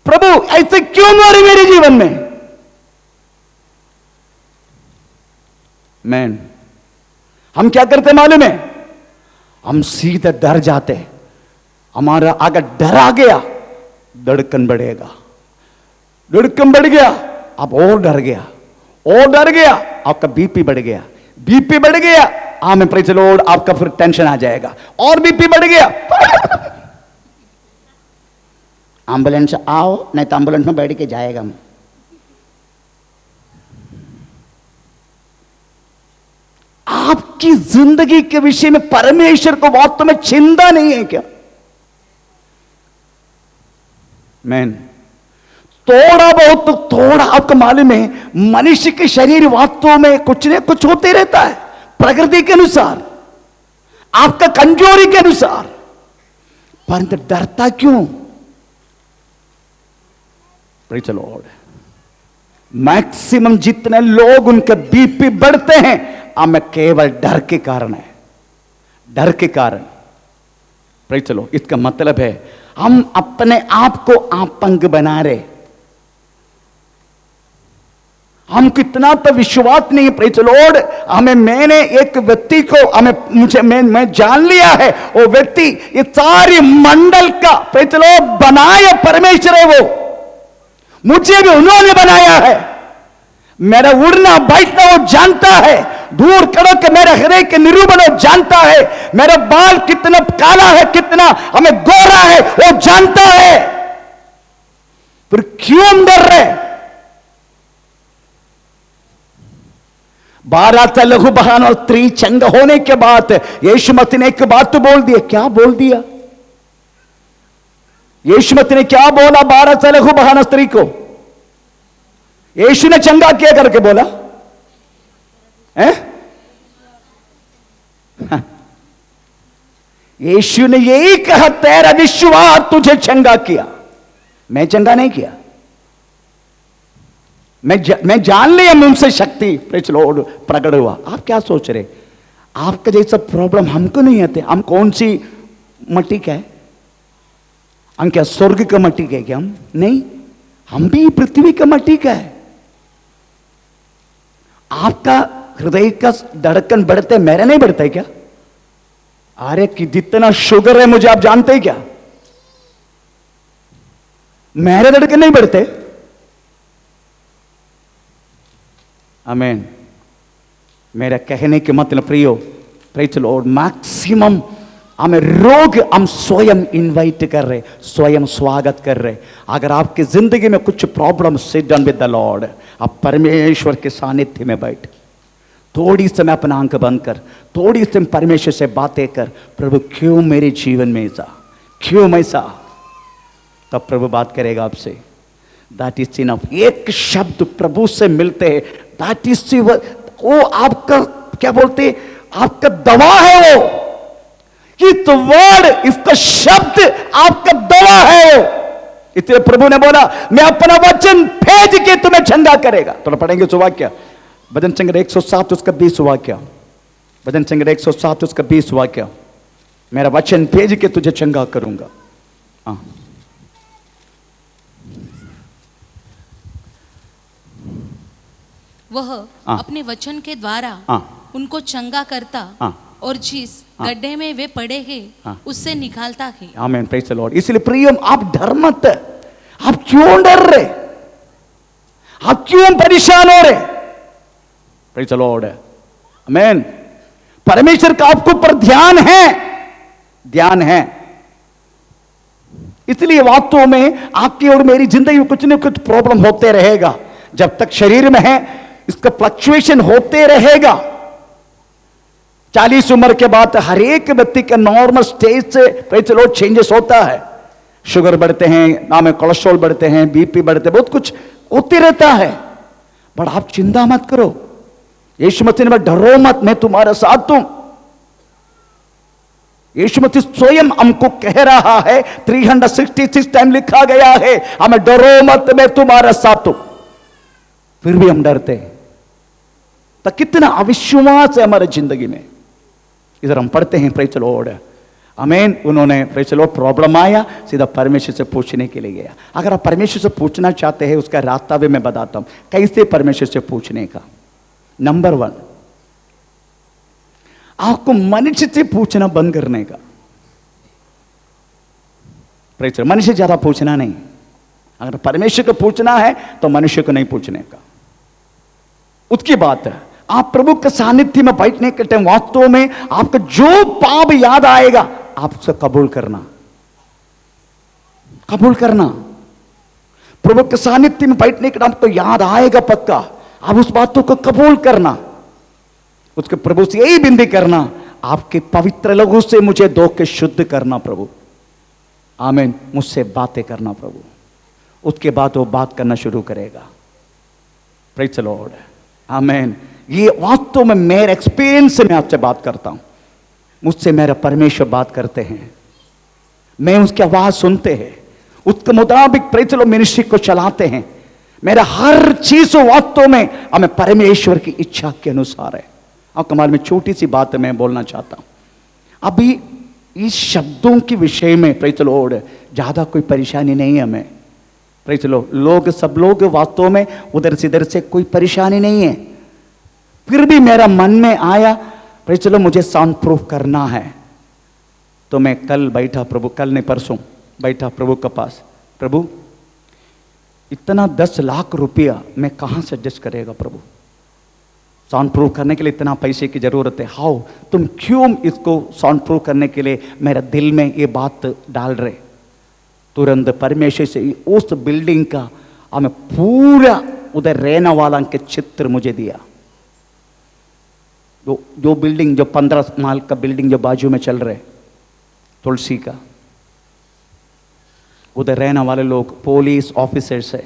प्रभु ऐसे क्यों हो रही मेरे जीवन में? मैन हम क्या करते मालूम है? हम सीधे डर जाते, हमारा अगर डर आ गया धड़कन बढ़ेगा, धड़कन बढ़ गया अब और डर गया, आपका बीपी बढ़ गया, आमीन। Praise the Lord. आपका फिर टेंशन आ जाएगा और बीपी बढ़ गया, एम्बुलेंस आओ, नहीं तो एम्बुलेंस में बैठ के जाएगा हम। आपकी जिंदगी के विषय में परमेश्वर को वास्तव में चिंता नहीं है क्या? मैन थोड़ा आपका मालूम है, मनुष्य के शरीर वास्तव में कुछ न कुछ होते रहता है, प्रकृति के अनुसार, आपका कमजोरी के अनुसार, परंतु डरता क्यों? Praise the Lord. मैक्सिमम जितने लोग उनके बीपी बढ़ते हैं, हमें केवल डर के कारण है, डर के कारण। Praise the Lord. इसका मतलब है हम अपने आप को आपंग बना रहे, हम कितना तो विश्वास नहीं है। Praise the Lord. मैंने एक व्यक्ति को मैं जान लिया है, वो व्यक्ति ये सारी मंडल का प्रेज़ द लॉर्ड बनाया परमेश्वर है, वो मुझे भी उन्होंने बनाया है। मेरा उड़ना बैठना वो जानता है, दूर करो कि मेरे हृदय के निरूपण वो जानता है, मेरा बाल कितना काला है, कितना हमें गोरा है वो जानता है, फिर क्यों डर रहे? 12 साल लघु बहान और स्त्री चंग होने के बाद यीशु मसीह ने एक बात तो बोल दिया। क्या बोल दिया यीशु मसीह ने? क्या बोला 12 साल लघु बहान स्त्री को? यीशु ने चंगा किया करके बोला है? यीशु ने यही कहा, तेरा विश्वास तुझे चंगा किया। मैं चंगा नहीं किया, मैं जान लिया मुझसे शक्ति प्रेज़ द लॉर्ड प्रकट हुआ। आप क्या सोच रहे? आपका जैसा प्रॉब्लम हमको नहीं आते। हम कौन सी मट्टी का है? हम क्या स्वर्ग का मट्टी का है क्या? हम नहीं, हम भी पृथ्वी का मट्टी का है। आपका हृदय का धड़कन बढ़ते, मेरा नहीं बढ़ता है क्या? अरे कि जितना शुगर है मुझे आप जानते हैं क्या? मेरे धड़कन नहीं बढ़ते। आमीन। मेरा कहने के मतलब प्रियो, प्रेज़ द लॉर्ड, मैक्सिमम हमें रोग हम स्वयं इनवाइट कर रहे, स्वयं स्वागत कर रहे। अगर आपकी जिंदगी में कुछ problem, sit down with the Lord. आप परमेश्वर के सानिध्य में बैठ, थोड़ी समय अपना आंख बंद कर, थोड़ी समय परमेश्वर से बातें कर, प्रभु क्यों मेरे जीवन में ऐसा, क्यों ऐसा? तब प्रभु बात करेगा आपसे। That is enough. एक शब्द प्रभु से मिलते हैं, दैट इज वो आपका क्या बोलते, आपका दवा है वो। इस वर्ड, इसका शब्द आपका दवा है वो। इसलिए प्रभु ने बोला, मैं अपना वचन भेज के तुम्हें चंगा करेगा। तो पढ़ेंगे सुबह क्या? भजन संग्रह 107 उसका 20 वाक्य। भजन संग्रह 107 उसका 20 वाक्य। मेरा वचन भेज के तुझे चंगा करूंगा। वह अपने वचन के द्वारा उनको चंगा करता और जिस गड्ढे में वे पड़े हैं उससे निकालता है। आमीन, प्रेज द लॉर्ड। इसलिए प्रियम, आप डर मत। आप क्यों डर रहे? आप क्यों परेशान हो रहे? प्रेज द लॉर्ड, आमीन। परमेश्वर का आपके ऊपर ध्यान है, ध्यान है। इसलिए वास्तव में आपकी और मेरी जिंदगी में कुछ न कुछ प्रॉब्लम होते रहेगा। जब तक शरीर में है इसका फ्लक्चुएशन होते रहेगा। 40 उम्र के बाद हर एक व्यक्ति का नॉर्मल स्टेज से प्रेज द लॉर्ड चेंजेस होता है। शुगर बढ़ते हैं, नाम में कोलेस्ट्रॉल बढ़ते हैं, बीपी बढ़ते हैं, बहुत कुछ होते रहता है। बट आप चिंता मत करो। यीशु मसीह ने डरो मत, मैं तुम्हारे साथ हूं। यीशु मसीह स्वयं हमको कह रहा है, 366 टाइम लिखा गया है, हमें डरो मत, मैं तुम्हारे साथ हूं। फिर भी हम डरते हैं। तो कितना अविश्वास है हमारे जिंदगी में। इधर हम पढ़ते हैं, प्रेज द लॉर्ड, आमीन। उन्होंने प्रेज द लॉर्ड, प्रॉब्लम आया, सीधा परमेश्वर से पूछने के लिए गया। अगर आप परमेश्वर से पूछना चाहते हैं, उसका रास्ता भी मैं बताता हूं कैसे परमेश्वर से पूछने का। नंबर 1, आपको मनुष्य से पूछना बंद करने का। प्रेज द लॉर्ड, मनुष्य ज्यादा पूछना नहीं। अगर परमेश्वर को पूछना है तो मनुष्य को नहीं पूछने का। उसकी बात है, आप प्रभु के सानिध्य में बैठने के टाइम वास्तव में आपको जो पाप याद आएगा आप उसे कबूल करना, कबूल करना। प्रभु के सानिध्य में बैठने के टाइम आपको याद आएगा पक्का, आप उस बातों को कबूल करना। उसके प्रभु से यही विनती करना, आपके पवित्र लहू से मुझे धो के शुद्ध करना प्रभु, आमीन। मुझसे बातें करना प्रभु। उसके बाद वो बात करना शुरू करेगा। प्रेज द लॉर्ड, आमीन। ये वास्तव में मेरे एक्सपीरियंस से मैं आपसे बात करता हूं। मुझसे मेरा परमेश्वर बात करते हैं, मैं उसकी आवाज सुनते हैं, उसके मुताबिक प्रेज द लॉर्ड मिनिस्ट्री को चलाते हैं। मेरा हर चीज वास्तव में हमें परमेश्वर की इच्छा के अनुसार है। आपको मालूम में छोटी सी बात मैं बोलना चाहता हूं। अभी इस शब्दों के विषय में प्रेज द लॉर्ड ज्यादा कोई परेशानी नहीं है हमें। प्रेज द लॉर्ड, लोग सब लोग वास्तव में उधर से इधर से कोई परेशानी नहीं है। फिर भी मेरा मन में आया, प्रेज द लॉर्ड, मुझे साउंड प्रूफ करना है। तो मैं कल बैठा प्रभु, कल नहीं परसों बैठा प्रभु के पास। प्रभु, इतना 10 लाख रुपया मैं कहां से एडजस्ट करेगा प्रभु? साउंड प्रूफ करने के लिए इतना पैसे की जरूरत है। हाउ, तुम क्यों इसको साउंड प्रूफ करने के लिए मेरा दिल में ये बात डाल रहे? तुरंत परमेश्वर से उस बिल्डिंग का हमें पूरा उधर रहने वाला के चित्र मुझे दिया। जो बिल्डिंग, जो 15 माल का बिल्डिंग जो बाजू में चल रहे तुलसी का, उधर रहने वाले लोग पुलिस ऑफिसर्स है,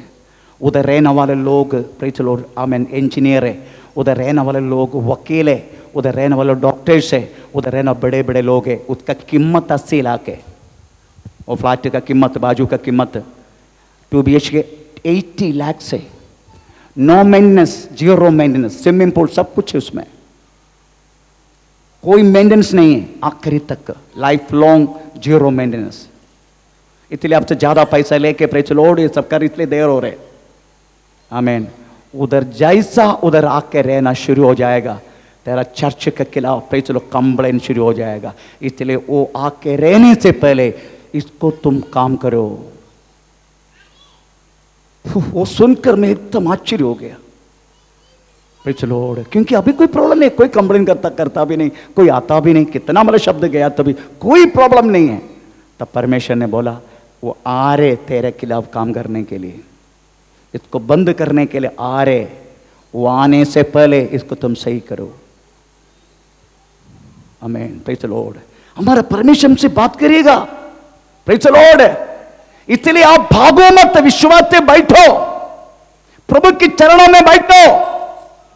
उधर रहने वाले लोग प्रेज द लॉर्ड, आमीन, इंजीनियर है, उधर रहने वाले लोग वकील है, उधर रहने वाले डॉक्टर्स है, उधर रहने बड़े बड़े लोग है। उसका कीमत 80 लाख है। और फ्लैट का कीमत, बाजू का कीमत 2 BHK 80 लाख से। No maintenance, zero maintenance, swimming pool सब कुछ है उसमें, कोई मेंटेनेंस नहीं है आखिरी तक, लाइफ लॉन्ग जीरो मेंटेनेंस। इसलिए आपसे ज्यादा पैसा लेके प्रेज द लॉर्ड ये सब कर इसलिए देर हो रहे, आमीन। उधर जैसा उधर आके रहना शुरू हो जाएगा, तेरा चर्च के खिलाफ प्रेज द लॉर्ड कंप्लेन शुरू हो जाएगा। इसलिए वो आके रहने से पहले इसको तुम काम करो। वो सुनकर मैं एकदम आश्चर्य हो गया, प्रेज द लॉर्ड, क्योंकि अभी कोई प्रॉब्लम नहीं, कोई कंप्लेन करता भी नहीं, कोई आता भी नहीं, कितना मतलब शब्द गया तभी कोई प्रॉब्लम नहीं है। तब परमेश्वर ने बोला, वो आ रहे तेरे खिलाफ काम करने के लिए, इसको बंद करने के लिए आ रहे, वो आने से पहले इसको तुम सही करो, आमीन। प्रेज द लॉर्ड, हमारा परमेश्वर से बात करिएगा, प्रेज द लॉर्ड। इसलिए आप भागो मत, विश्वास से बैठो, प्रभु के चरणों में बैठो,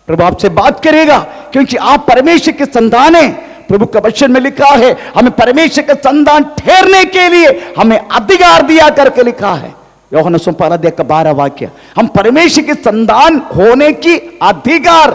प्रभु आपसे बात करेगा, क्योंकि आप परमेश्वर के संतान हैं। प्रभु का वचन में लिखा है, हमें परमेश्वर के संतान ठहरने के लिए हमें अधिकार दिया करके लिखा है। यूहन्ना सुसमाचार अध्याय का 12 वाक्य, हम परमेश्वर के संतान होने की अधिकार।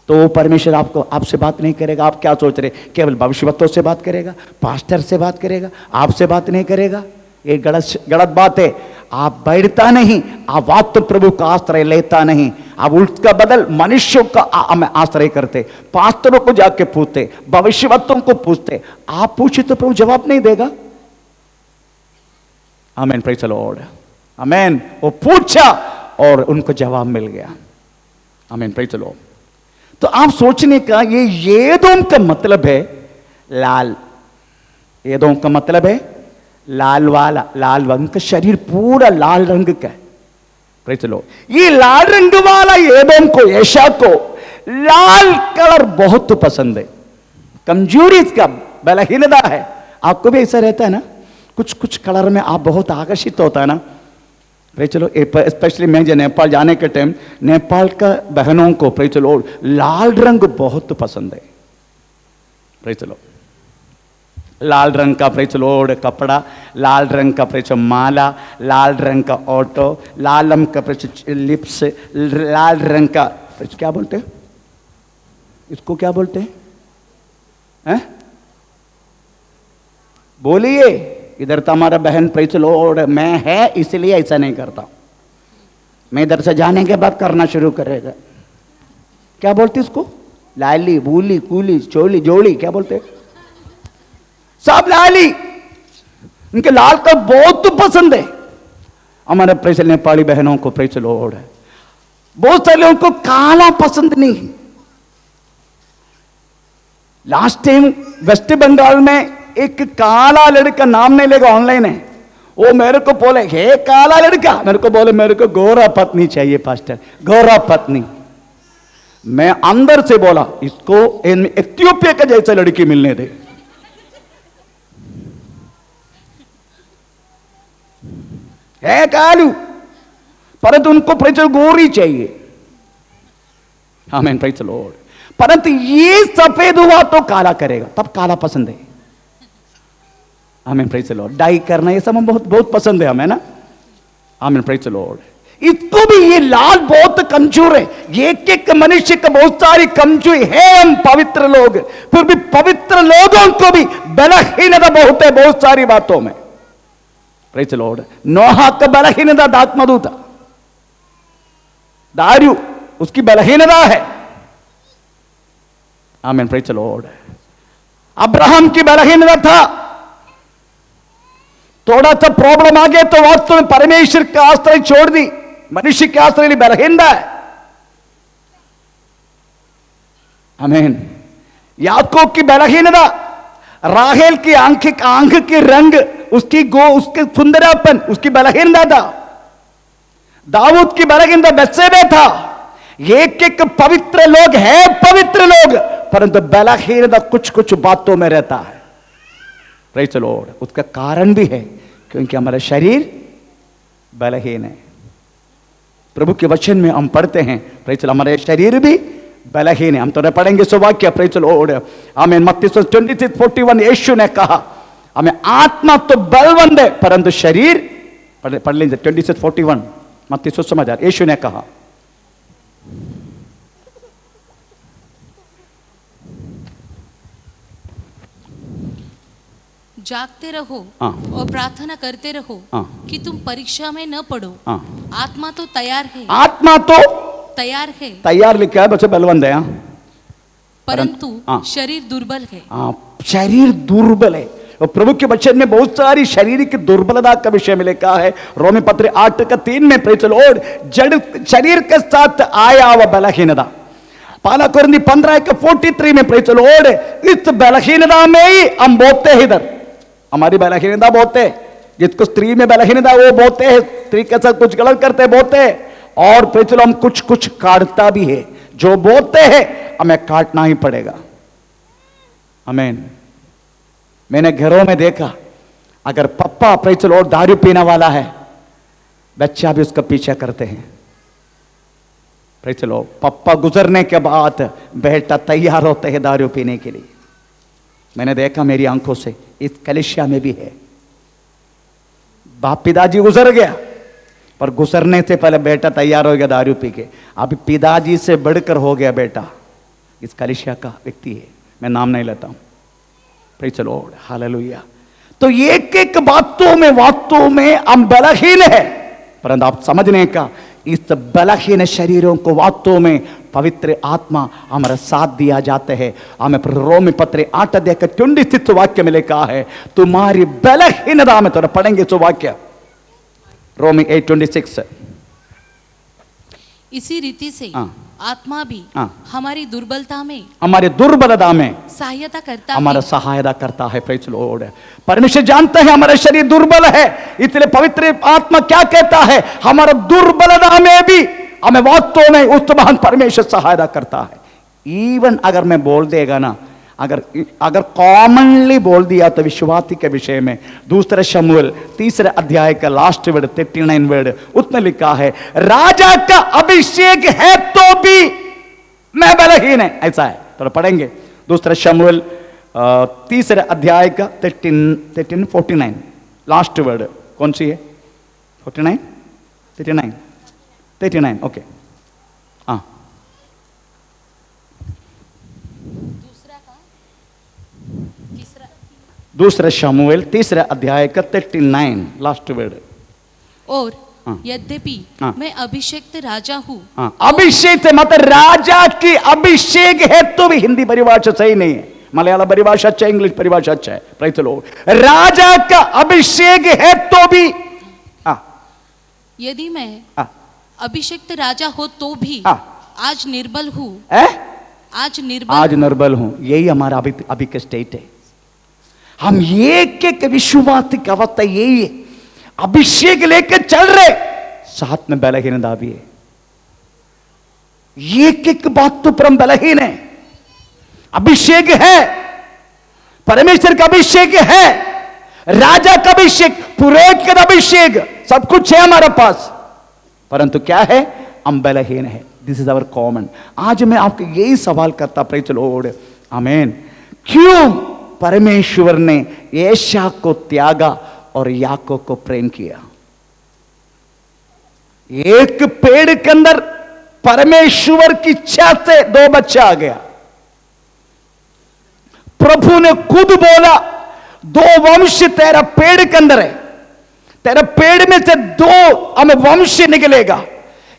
तो परमेश्वर आपसे बात नहीं करेगा। आप क्या सोच रहे, केवल भविष्यवक्ताओं से बात करेगा, पास्टर से बात करेगा, आपसे बात नहीं करेगा? ये गलत बात है। आप बैठता नहीं, आप वास्तव प्रभु का आश्रय लेता नहीं, अब उसका बदल मनुष्यों का हम आश्रय करते, पास्टरों को जाके पूछते, भविष्यवक्ताओं को पूछते। आप पूछे तो प्रभु जवाब नहीं देगा। आमीन, प्रेज़ द लॉर्ड, आमीन। वो पूछा और उनको जवाब मिल गया। आमीन, प्रेज़ द लॉर्ड। तो आप सोचने का ये एदोम का मतलब है लाल। एदोम का मतलब है लाल वाला, लाल रंग का शरीर पूरा लाल रंग का है। Praise the Lord. ये लाल रंग वाला एदोम को, एशा को लाल कलर बहुत पसंद है। कमजोरी इसका, बलहीनता है। आपको भी ऐसा रहता है ना, कुछ कुछ कलर में आप बहुत आकर्षित होता है ना। Praise the Lord. स्पेशली मैं जो नेपाल जाने के टाइम, नेपाल का बहनों को प्रेज़ द लॉर्ड लाल रंग बहुत पसंद है। Praise the Lord. लाल रंग का प्रेज़ द लॉर्ड कपड़ा, लाल रंग का प्रेज़ द माला, लाल रंग का ऑटो, लाल रंग का प्रेज़ लिप्स, लाल रंग का क्या बोलते हैं इसको, क्या बोलते हैं? बोलिए। इधर तो हमारा बहन प्रेज़ द लॉर्ड मैं है इसलिए ऐसा नहीं करता, मैं इधर से जाने के बाद करना शुरू करेगा। क्या बोलते इसको? लाली, बूली, कूली, चोली, जोड़ी, क्या बोलते? सब लाली। उनके लाल का बहुत पसंद है। हमारे प्रेज़ नेपाली बहनों को प्रेज़ द लॉर्ड है। बहुत सारे लोगों को काला पसंद नहीं। लास्ट टाइम वेस्ट बंगाल में एक काला लड़का, नाम नहीं लेगा, ऑनलाइन है, वो मेरे को बोले हे काला लड़का, मेरे को बोले मेरे को गोरा पत्नी चाहिए पास्टर, गोरा पत्नी। मैं अंदर से बोला इसको इथियोपिया का जैसा लड़की मिलने दे। है कालू, परंतु उनको प्रेज़ गोरी चाहिए। आमीन, प्रेज़ द लॉर्ड। परंतु ये सफेद हुआ तो काला करेगा, तब काला पसंद है। आमीन, प्रेज़ द लॉर्ड। डाई करना ये सब हम बहुत बहुत पसंद है हमें ना। आमीन, प्रेज़ द लॉर्ड। इसको भी ये लाल बहुत कमजोर है। एक एक मनुष्य का बहुत सारी कमजोरी है। हम पवित्र लोग, फिर भी पवित्र लोगों को भी बलहीनता बहुत है बहुत सारी बातों में। Praise the Lord. नोहा का बलहीनता दात्मदू था, दारू उसकी बलहीनता है। आमीन, प्रेज़ द लॉर्ड। अब्राहम की बलहीनता था, थोड़ा सा प्रॉब्लम आ गया तो वास्तव में परमेश्वर का आश्रय छोड़ दी, मनुष्य के आश्रय बलहीनता है। आमीन। याकूब की बलहीनता, राहेल की आंख की रंग, उसके सुंदरापन उसकी बलहीनता था। दाऊद की बलहीनता बत्शेबा था। एक एक पवित्र लोग हैं, पवित्र लोग, परंतु बलहीनता कुछ कुछ बातों में रहता है। Praise the Lord. उसका कारण भी है क्योंकि हमारा शरीर बलहीन है। प्रभु के वचन में हम पढ़ते हैं प्रेज़ द लॉर्ड, हमारे शरीर भी बलहीन है। हम तो पढ़ेंगे सो वाक्य, प्रेज़ द लॉर्ड। आमीन। मत्ती 26:41 यीशु ने कहा हमें आत्मा तो बलवंत है परंतु शरीर, पढ़ लीजिए 26:41 मत्ती सुसमाचार, यीशु ने कहा। जागते रहो और प्रार्थना करते रहो कि तुम परीक्षा में न पड़ो। आत्मा तो तैयार है, आत्मा तो तैयार है, तैयार लिखा है, बच्चे बलवंत है, परंतु शरीर दुर्बल है। शरीर दुर्बल है। और प्रभु के वचन में बहुत सारी शारीरिक दुर्बलता का विषय में लिखा है। रोमी पत्र 8:3 में प्रेज़ द लॉर्ड, जड़ शरीर के साथ आया वह बलहीनता। पहला कोरिन्थी 15:43 में प्रेज़ द लॉर्ड, इस बलहीनता में ही हम बोलते हैं, इधर हमारी बलहीनता बोलते हैं। जिसको स्त्री में बलहीनता वो बोलते हैं, स्त्री के साथ कुछ गलत करते बोलते हैं। और प्रेज़ द लॉर्ड, हम कुछ कुछ काटता भी है, जो बोलते हैं हमें काटना ही पड़ेगा। आमीन। मैंने घरों में देखा, अगर पप्पा प्रेज़ द लॉर्ड दारू पीने वाला है, बच्चा भी उसका पीछा करते हैं। Praise the Lord. पप्पा गुजरने के बाद बेटा तैयार होते हैं दारू पीने के लिए। मैंने देखा मेरी आंखों से, इस कलिसिया में भी है। बाप पिताजी गुजर गया, पर गुजरने से पहले बेटा तैयार हो गया दारू पी के। अभी पिताजी से बढ़कर हो गया बेटा, इस कलिसिया का व्यक्ति है, मैं नाम नहीं लेता हूं। Praise the Lord, hallelujah. तो एक एक बातों में हम बलहीन है, परंतु आप समझने का इस बलहीन शरीरों को वास्तव में पवित्र आत्मा हमारा साथ दिया जाता है। हमें रोमी पत्र 8 अध्याय का 26 वाक्य में लिखा है, तुम्हारी बलहीनता में, थोड़ा पढ़ेंगे तो वाक्य रोमी 8:26। इसी रीति से आत्मा भी हमारी दुर्बलता में सहायता करता है, हमारा सहायता करता है। Praise Lord. परमेश्वर जानते हैं हमारा शरीर दुर्बल है, इसलिए पवित्र आत्मा क्या कहता है, हमारा दुर्बलता में भी हमें वास्तव में उस महान परमेश्वर सहायता करता है। इवन अगर मैं बोल देगा ना, अगर कॉमनली बोल दिया तो विश्वासी के विषय में 2 शमूएल 3 अध्याय का लास्ट वर्ड 39 वर्ड, उसमें लिखा है, राजा का अभिषेक है तो भी मैं बलहीन है, ऐसा है। तो पढ़ेंगे 2 शमूएल 3 अध्याय का 49 लास्ट वर्ड कौन सी है? 39 ओके। हाँ, दूसरा शमूएल 3 अध्याय का 39 लास्ट वर्ड। और यद्यपि मैं अभिषेक्त राजा हूँ, अभिषेक मतलब राजा की अभिषेक है तो भी, हिंदी परिभाषा सही नहीं है, मलयालम परिभाषा अच्छा है, इंग्लिश परिभाषा अच्छा है। Praise the Lord. राजा का अभिषेक है तो भी, यदि मैं अभिषेक्त राजा हो तो भी आज निर्बल हूँ, आज निर्बल हूँ। यही हमारा अभी का स्टेट है। हम एक विश्वासी की अवस्था यही है, अभिषेक लेकर चल रहे, साथ में बलहीनता भी है। एक बात तो परम बलहीन है। अभिषेक है, परमेश्वर का अभिषेक है, राजा का अभिषेक, पुरोहित का अभिषेक, सब कुछ है हमारे पास, परंतु क्या है, हम बलहीन है। This is our common. आज मैं आपको यही सवाल करता, प्रेज़ द लॉर्ड, आमीन, क्यों परमेश्वर ने एशा को त्यागा और याकूब को प्रेम किया? एक पेड़ के अंदर परमेश्वर की इच्छा से 2 बच्चे आ गया। प्रभु ने खुद बोला, 2 वंश तेरा पेड़ के अंदर है, तेरा पेड़ में से 2 हमें वंश निकलेगा।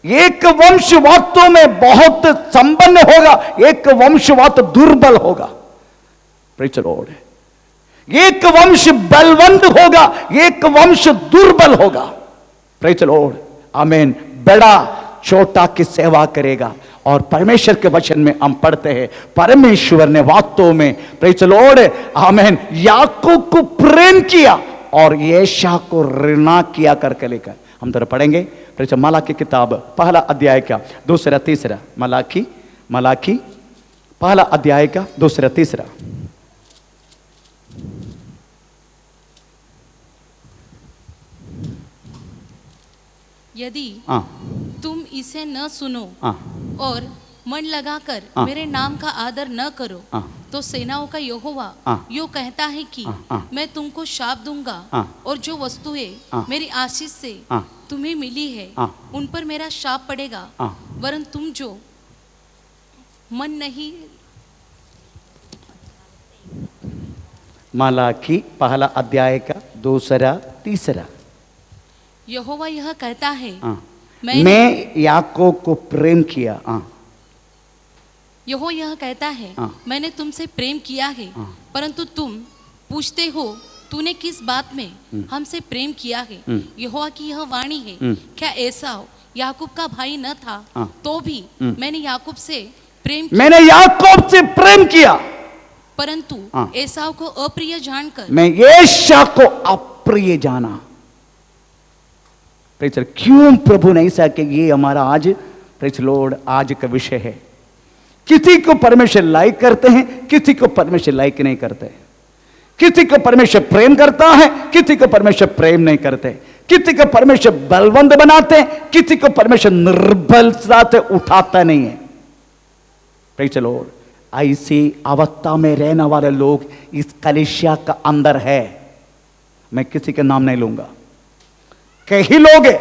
एक वंश वास्तव में बहुत संपन्न होगा, एक वंश वास्तव दुर्बल होगा। Praise the Lord. एक वंश बलवंत होगा, एक वंश दुर्बल होगा। प्रेज़ द लॉर्ड, आमीन। बड़ा छोटा की सेवा करेगा। और परमेश्वर के वचन में हम पढ़ते हैं, परमेश्वर ने वास्तव में, प्रेज़ द लॉर्ड, आमीन, याकूब को प्रेम किया और एशा को घृणा किया करके लेकर। हम तरह पढ़ेंगे, प्रेज़ मलाकी किताब 1 अध्याय का 2 3, मलाकी 1 अध्याय का 2 3। यदि तुम इसे न सुनो और मन लगाकर मेरे नाम का आदर न करो, तो सेनाओं का यहोवा यो कहता है कि मैं तुमको शाप दूंगा और जो वस्तुएं मेरी आशीष से तुम्हें मिली है उन पर मेरा शाप पड़ेगा, वरन तुम जो मन नहीं। मलाकी 1 अध्याय का 2 3। यहोवा यह कहता है, मैं याकूब को प्रेम किया। यहोवा यह कहता है, मैंने तुमसे प्रेम किया है, परंतु तुम पूछते हो तूने किस बात में हमसे प्रेम किया है। यहोवा की यह वाणी है, क्या एसाव याकूब का भाई न था, तो भी मैंने याकूब से प्रेम किया। मैंने याकूब से प्रेम किया, परंतु एसाव को अप्रिय जानकर मैं एशा को अप्रिय जाना। प्रेज़ क्यों प्रभु ने ऐसा कि ये हमारा आज, प्रेज़ लॉर्ड, आज का विषय है। किसी को परमेश्वर लाइक करते हैं, किसी को परमेश्वर लाइक नहीं करते। किसी को परमेश्वर प्रेम करता है, किसी को परमेश्वर प्रेम नहीं करते। किसी को परमेश्वर बलवंत बनाते हैं, किसी को परमेश्वर निर्बलता से उठाता नहीं है। प्रेज़ लॉर्ड, ऐसी अवस्था में रहने वाले लोग इस कलीसिया का अंदर है। मैं किसी का नाम नहीं लूंगा, कई लोग हैं।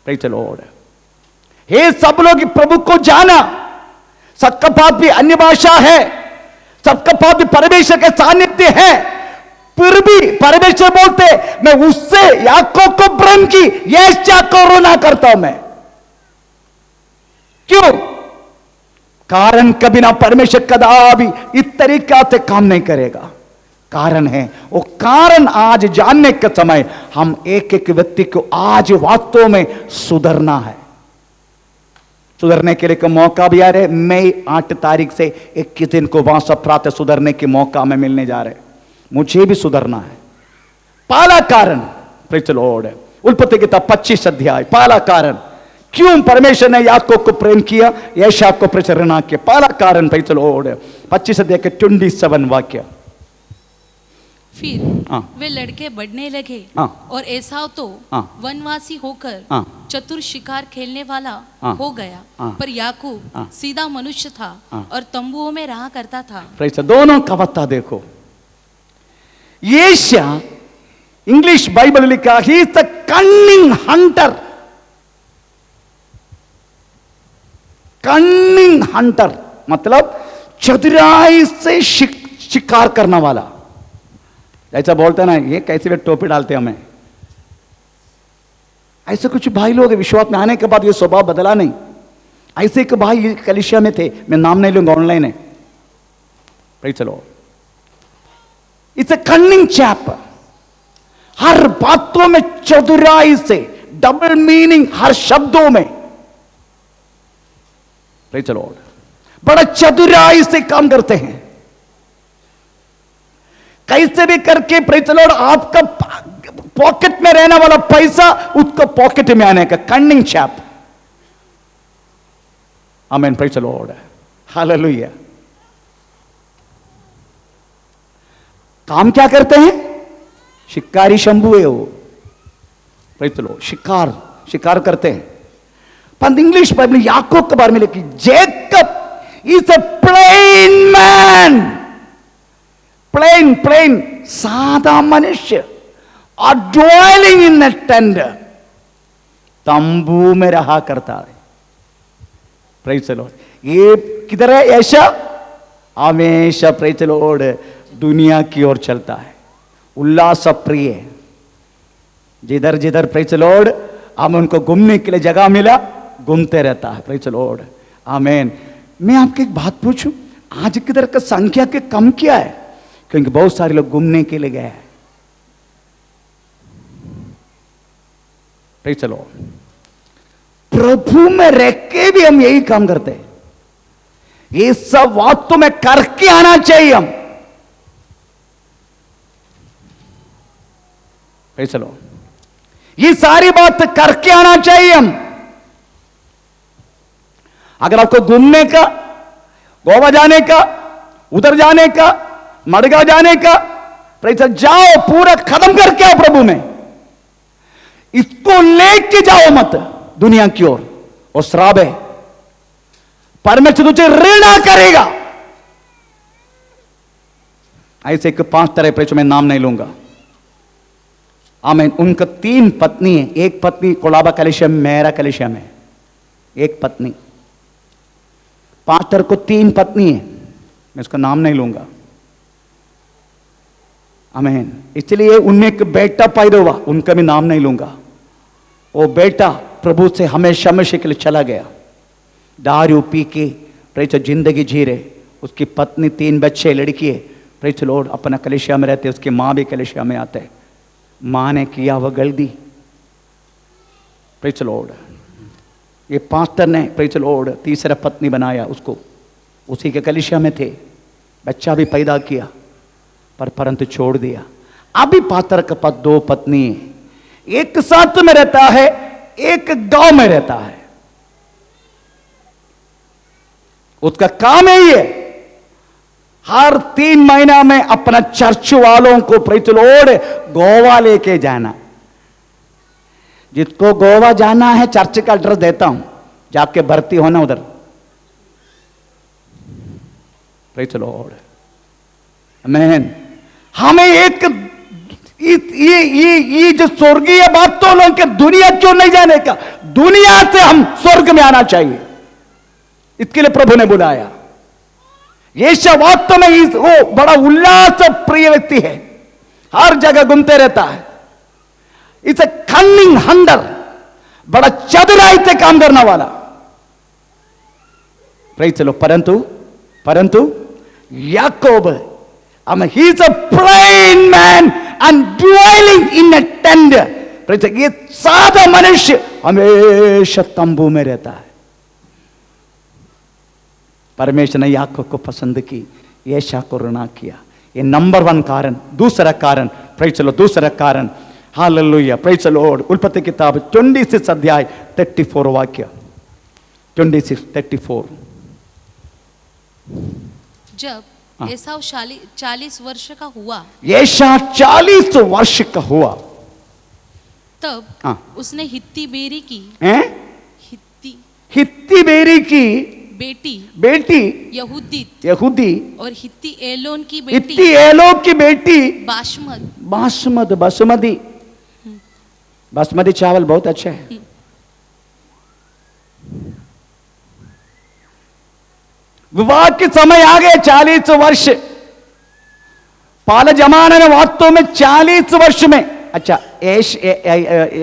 प्रेज़ द लॉर्ड, हे सब लोग प्रभु को जाना, सबका पाप भी अन्य भाषा है, सबका पाप भी परमेश्वर के सानिध्य है, फिर भी परमेश्वर बोलते मैं उससे याकूब को प्रेम की, एशा को रोना करता हूं। मैं क्यों? कारण कभी ना परमेश्वर कदापि इस तरीका से काम नहीं करेगा। कारण है, वो कारण आज जानने के समय हम एक एक व्यक्ति को आज वास्तव में सुधरना है। सुधरने के लिए मौका भी आ रहे। मई 8 तारीख से 21 दिन को वहां सब प्रातः सुधरने के मौका में मिलने जा रहे। मुझे भी सुधरना है। पहला कारण, प्रेज़ द लॉर्ड, उत्पत्ति किताब 25 अध्याय, पहला कारण क्यों परमेश्वर ने याकूब को प्रेम किया, एसाव को प्रचरना किया। पहला कारण प्रेज़ द लॉर्ड 25 अध्याय के 27 वाक्य। फिर वे लड़के बढ़ने लगे और एसाव तो वनवासी होकर चतुर शिकार खेलने वाला हो गया, पर याकूब सीधा मनुष्य था और तंबुओं में रहा करता था। दोनों का बता देखो। एशिया इंग्लिश बाइबल लिखा, he is the cunning hunter. Cunning hunter मतलब चतुराई से शिकार करने वाला। ऐसा बोलते ना, ये कैसे वे टोपी डालते हमें। ऐसे कुछ भाई लोग विश्वास में आने के बाद ये स्वभाव बदला नहीं। ऐसे एक भाई कलिसिया में थे, मैं नाम नहीं लूंगा, ऑनलाइन है। चलो, इट्स अ कन्निंग चैप। हर बातों में चतुराई से, डबल मीनिंग हर शब्दों में। चलो, बड़ा चतुराई से काम करते हैं। कैसे भी करके प्रेज़ द लॉर्ड आपका पॉकेट में रहने वाला पैसा उसको पॉकेट में आने का कन्निंग चैप। आमीन, प्रेज़ द लॉर्ड, हालेलुया। काम क्या करते हैं? शिकारी शंभू है वो, प्रेज़ द लॉर्ड, शिकार करते हैं। पर इंग्लिश बाइबल याकूब के बारे में लिखी, Jacob is a plain man. Plain सादा मनुष्य, और ड्वेलिंग इन द टेंट, तंबू में रहा करता है। Praise the Lord. ये किधर है? ऐसा हमेशा प्रेज़ द लॉर्ड दुनिया की ओर चलता है, उल्लास प्रिय। जिधर जिधर प्रेज़ द लॉर्ड हम उनको घूमने के लिए जगह मिला, घूमते रहता है। प्रेज़ द लॉर्ड, आमीन। मैं आपकी एक बात पूछूं, आज किधर का संख्या के कम किया है? क्योंकि बहुत सारे लोग घूमने के लिए गए हैं। Praise the Lord. प्रभु में रह के भी हम यही काम करते हैं। ये सब वास्तव में करके आना चाहिए हम। Praise the Lord. ये सारी बात करके आना चाहिए हम। अगर आपको घूमने का, गोवा जाने का, उधर जाने का, मडगांव जाने का, प्रेज़ द लॉर्ड, जाओ, पूरा खत्म करके आओ प्रभु में। इसको लेके जाओ मत दुनिया की ओर। और श्राप है, परमेश्वर तुझे ऋण करेगा। ऐसे के 5 तरह प्रेज़ मैं नाम नहीं लूंगा। आमीन। उनका 3 पत्नी है। एक पत्नी कोलाबा कलिसिया में, मेरा कलिसिया में एक पत्नी। पास्टर को 3 पत्नी है, मैं उसका नाम नहीं लूंगा। आमीन। इसलिए उनमें एक बेटा पैदा हुआ, उनका भी नाम नहीं लूंगा। वो बेटा प्रभु से हमेशा हमेशा के लिए चला गया, दारू पी के प्रेज़ जिंदगी जी रहे। उसकी पत्नी, 3 बच्चे, लड़की है। प्रेज़ लॉर्ड, अपना कलिसिया में रहते। उसकी माँ भी कलिसिया में आते हैं। माँ ने किया वह गलती। Praise Lord. ये पास्टर ने प्रेज़ लॉर्ड 3रा पत्नी बनाया उसको, उसी के कलिसिया में थे, बच्चा भी पैदा किया, परंतु छोड़ दिया। अभी पास्टर के पास 2 पत्नी है। एक साथ में रहता है, एक गांव में रहता है। उसका काम है ये, हर 3 महीना में अपना चर्च वालों को प्रेज़ लॉर्ड गोवा लेके जाना। जिसको गोवा जाना है, चर्च का एड्रेस देता हूं, जाके भर्ती होना उधर। प्रेज़ लॉर्ड, आमीन। हमें एक ये जो स्वर्गीय बातों लोगों के दुनिया क्यों नहीं जाने का, दुनिया से हम स्वर्ग में आना चाहिए। इसके लिए प्रभु ने बुलाया। यीशु वास्तव में वो बड़ा उल्लास प्रिय व्यक्ति है, हर जगह घूमते रहता है। इट्स ए कन्निंग हंटर, बड़ा चतुराई से काम करने वाला। प्रेज लो, परंतु याकूब, he is a plain man and dwelling in a tent. Praise, ये सादा मनुष्य हमेशा तंबू में रहता है। परमेश्वर ने याकूब को पसंद की, एशा को रुना किया। ये नंबर 1 कारण। दूसरा कारण, प्रेज लो, दूसरा कारण, हालेलुया, प्रेज लॉर्ड। उत्पत्ति किताब 26 अध्याय 34 वाक्य, 26:34। जब एसाव 40 वर्ष का हुआ, एशा 40 वर्ष का हुआ, तब उसने हित्ती बेरी की हित्ती बेरी की बेटी यहूदी और हित्ती एलोन की बेटी बासमती चावल बहुत अच्छा है। विवाह के समय आ गए 40 वर्ष। पाल जमाने में वास्तव में 40 वर्ष में, अच्छा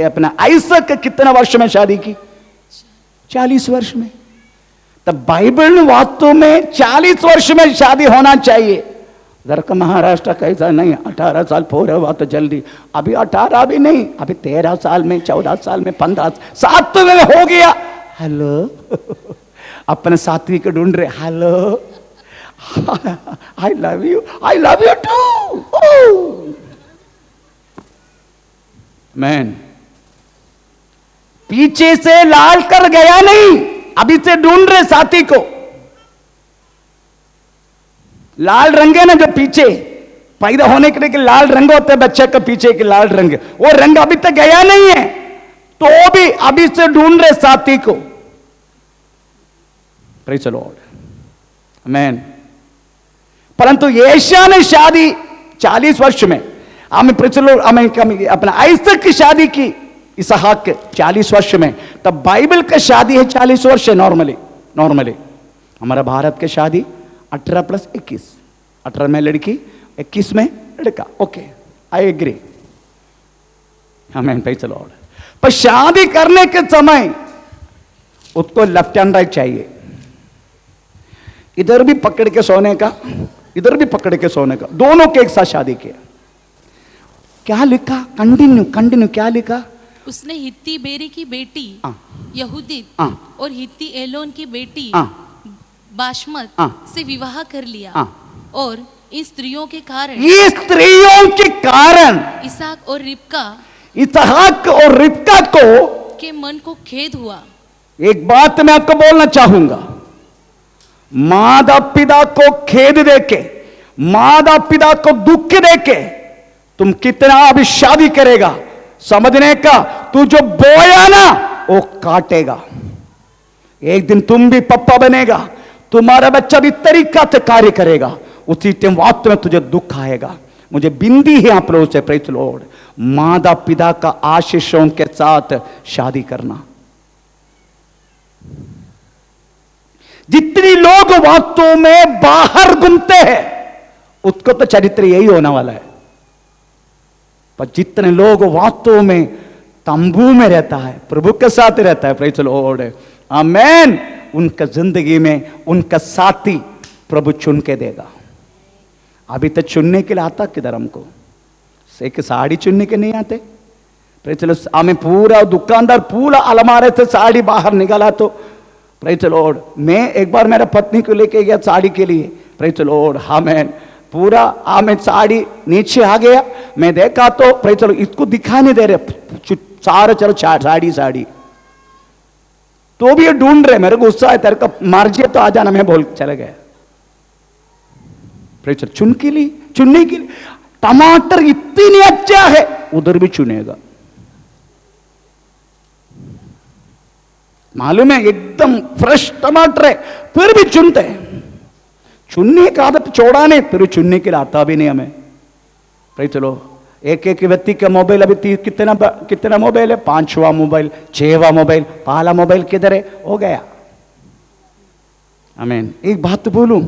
अपना आइसक कितना वर्ष में शादी की? 40 वर्ष में। तब बाइबल में वास्तव में 40 वर्ष में शादी होना चाहिए। इधर का महाराष्ट्र कैसा नहीं, 18 साल पूरे हुआ तो जल्दी, अभी 18 भी नहीं, अभी 13 साल में, 14 साल में, 15 7 में हो गया। हेलो अपने साथी को ढूंढ रहे, hello I love you too man. पीछे से लाल कर गया नहीं, अभी से ढूंढ रहे साथी को। लाल रंग है ना जो पीछे पैदा होने के लिए लाल रंग होता है बच्चे का, पीछे के लाल रंग, वो रंग अभी तक गया नहीं है, तो भी अभी से ढूंढ रहे साथी को। प्रेज़ द लॉर्ड, आमीन। परंतु एशा ने शादी 40 वर्ष में, हमें प्रेज़ द लॉर्ड, हमें अपना आइसक की शादी की इसहाक 40 वर्ष में। तब बाइबल का शादी है 40 वर्ष है नॉर्मली। हमारा भारत की शादी 18 + 21, 18 में लड़की 21 में लड़का। ओके, आई एग्री, आमीन, प्रेज़ द लॉर्ड। पर शादी करने के समय उसको लेफ्ट एंड राइट चाहिए, इधर भी पकड़ के सोने का, इधर भी पकड़ के सोने का, दोनों के एक साथ शादी किया। क्या लिखा? कंटिन्यू क्या लिखा? उसने हित्ती बेरी की बेटी यहूदी और हित्ती एलोन की बेटी बाशमत से विवाह कर लिया, और इन स्त्रियों के कारण इसहाक और रिबका को के मन को खेद हुआ। एक बात मैं आपको बोलना चाहूंगा, माता पिता को खेद देके, माता पिता को दुख देके तुम कितना अभी शादी करेगा, समझने का, तू जो बोया ना वो काटेगा। एक दिन तुम भी पप्पा बनेगा, तुम्हारा बच्चा भी तरीका से कार्य करेगा, उसी टाइम वास्तव में तुझे दुख आएगा। मुझे बिंदी है आप लोगों से, प्रेज़ द लॉर्ड, माता पिता का आशीषों के साथ शादी करना। जितनी लोग वास्तव में बाहर घूमते हैं उसको तो चरित्र यही होने वाला है, पर जितने लोग वास्तव में तंबू में रहता है, प्रभु के साथ रहता है, प्रेज़ द लॉर्ड, आमीन, उनका जिंदगी में उनका साथी प्रभु चुन के देगा। अभी तक चुनने के लिए आता किधर हमको? एक साड़ी चुनने के नहीं आते, प्रेज़ द लॉर्ड। हमें पूरा दुकानदार पूरा अलमारे से साड़ी बाहर निकाला तो प्रेज़ द लॉर्ड। मैं एक बार मेरा पत्नी को लेके गया साड़ी के लिए, प्रेज़ द लॉर्ड, आमीन, पूरा आमीन, साड़ी नीचे आ गया, मैं देखा तो प्रेज़ द लॉर्ड इसको दिखा नहीं दे रहे, सारे चलो साड़ी, तो भी ये ढूंढ रहे। मेरे को गुस्सा है, तेरे को मर्जी तो आ जाना, मैं बोल चले गया। प्रेज़ द लॉर्ड, चुनने के लिए टमाटर इतनी अच्छा है, उधर भी चुनेगा, मालूम है, एकदम फ्रेश टमाटर है, फिर भी चुनते हैं। चुनने का आदत छोड़ा नहीं, फिर चुनने के लिए आता भी नहीं हमें। प्रेज़ द लॉर्ड, एक व्यक्ति का मोबाइल अभी कितना मोबाइल है? 5वां मोबाइल, 6वां मोबाइल, पहला मोबाइल किधर है? हो गया। आमीन। एक बात बोलूं,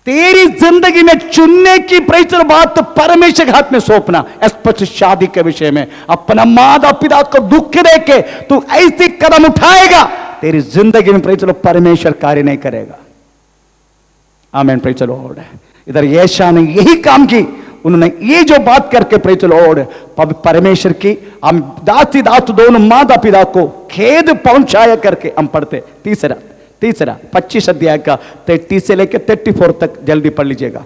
तेरी जिंदगी में चुनने की प्रेज़ बात परमेश्वर के हाथ में सौंपना, स्पष्ट शादी के विषय में अपना माता पिता को दुख देके तू ऐसी कदम उठाएगा, तेरी जिंदगी में प्रेज द लॉर्ड परमेश्वर कार्य नहीं करेगा। आमीन, प्रेज द लॉर्ड। इधर यशायाह ने यही काम की, उन्होंने ये जो बात करके प्रेज द लॉर्ड परमेश्वर की हम दासी दास दोनों माता पिता को खेद पहुंचाया करके हम पढ़ते। तीसरा 25 अध्याय का 30 से लेकर 34 तक जल्दी पढ़ लीजिएगा।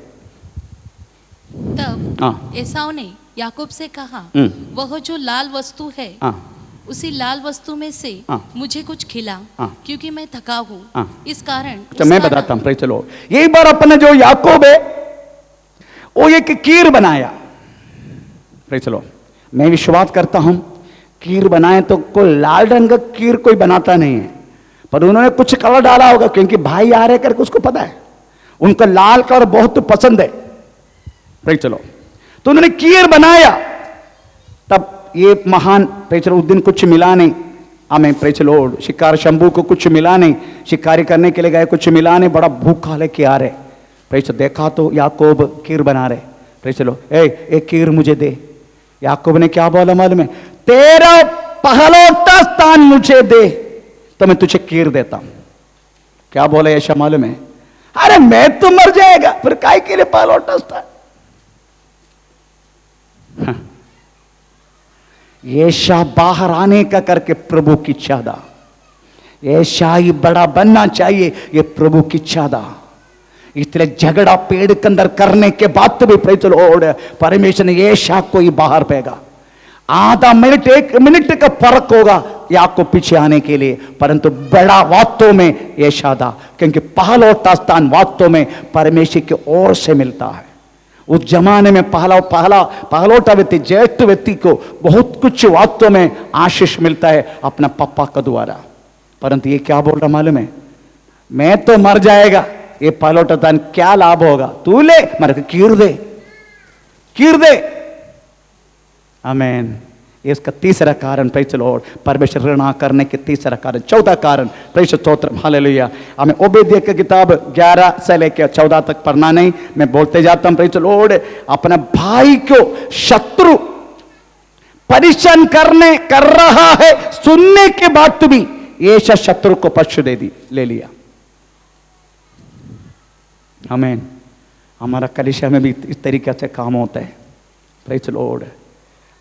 तब एसाव ने याकूब से कहा, वह जो लाल वस्तु है उसी लाल वस्तु में से मुझे कुछ खिला, क्योंकि मैं थका हूँ। इस कारण मैं बताता हूँ, चलो यही बार अपने जो याकूब है वो एक कीर बनाया। चलो मैं विश्वास करता हूं कीर बनाए तो कोई लाल रंग का कीर कोई बनाता नहीं है, पर उन्होंने कुछ कलर डाला होगा, क्योंकि भाई आ रहे करके उसको पता है उनको लाल कलर बहुत पसंद है। चलो तो उन्होंने कीर बनाया। तब ये महान चलो उस दिन कुछ मिला नहीं हमें, चलो शिकार शंभू को कुछ मिला नहीं, शिकारी करने के लिए गए कुछ मिला नहीं, बड़ा भूखा लेके आ रहे। देखा तो याकूब कीर बना रहे। चलो एक कीर मुझे दे। याकूब ने क्या बोला मालूम है? तेरा पहलौठा स्थान मुझे दे तो मैं तुझे कीर देता हूं। क्या बोला यशायाह मालूम है? अरे मैं तो मर जाएगा, फिर काय के लिए पहलौठा स्थान? यशायाह बाहर आने का करके प्रभु की इच्छा था। यशायाह बड़ा बनना चाहिए, ये प्रभु की इच्छा था। इसलिए झगड़ा पेड़ के अंदर करने के बाद भी प्रेज द लॉर्ड परमेश्वर ने यशायाह को ही बाहर फेंका। आधा मिनट 1 मिनट का फर्क होगा याकूब पीछे आने के लिए, परंतु बड़ा वास्तव में यशायाह था, क्योंकि पहलौठा स्थान वास्तव में परमेश्वर की ओर से मिलता है। उस जमाने में पहलौठा व्यक्ति, ज्येष्ठ व्यक्ति को बहुत कुछ वास्तव में आशीष मिलता है अपना पापा का द्वारा। परंतु ये क्या बोल रहा मालूम है? मैं तो मर जाएगा, ये पहलौठा दान क्या लाभ होगा? तू ले, मर के कीर दे। आमीन। इसका तीसरा कारण प्रेज द लॉर्ड परमेश्वर ऋणा करने के तीसरा कारण। चौथा कारण प्रेज स्तोत्र हालेलुया। हमें ओबेदिय्याह की किताब 11 से लेकर 14 तक पढ़ना नहीं, मैं बोलते जाता हूं। प्रेज द लॉर्ड अपना भाई को शत्रु परेशान कर रहा है, सुनने के बाद भी ये शत्रु को पक्ष ले लिया। आमीन। हमारा कलीसिया में भी इस तरीके से काम होता है। Praise the Lord.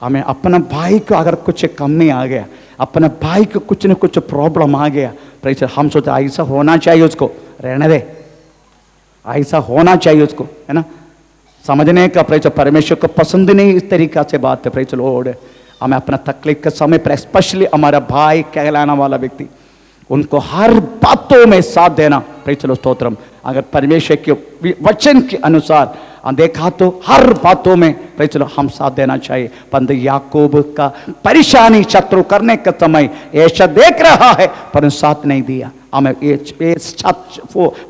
हमें अपना भाई को अगर कुछ कमी आ गया, अपने भाई को कुछ न कुछ प्रॉब्लम आ गया, प्रेज हम सोचते ऐसा होना चाहिए, उसको रहने दे, ऐसा होना चाहिए उसको, है ना, समझने का। प्रेज परमेश्वर को पसंद नहीं इस तरीका से बात है। प्रेज लॉर्ड हमें अपना तकलीफ के समय पर स्पेशली हमारा भाई कहलाने वाला व्यक्ति, उनको हर बातों में साथ देना। प्रेज स्तोत्रम। अगर परमेश्वर के वचन के अनुसार देखा तो हर बातों में प्रेज हम साथ देना चाहिए। परंतु याकूब का परेशानी शत्रु करने का समय यशायाह देख रहा है पर साथ नहीं दिया। हमें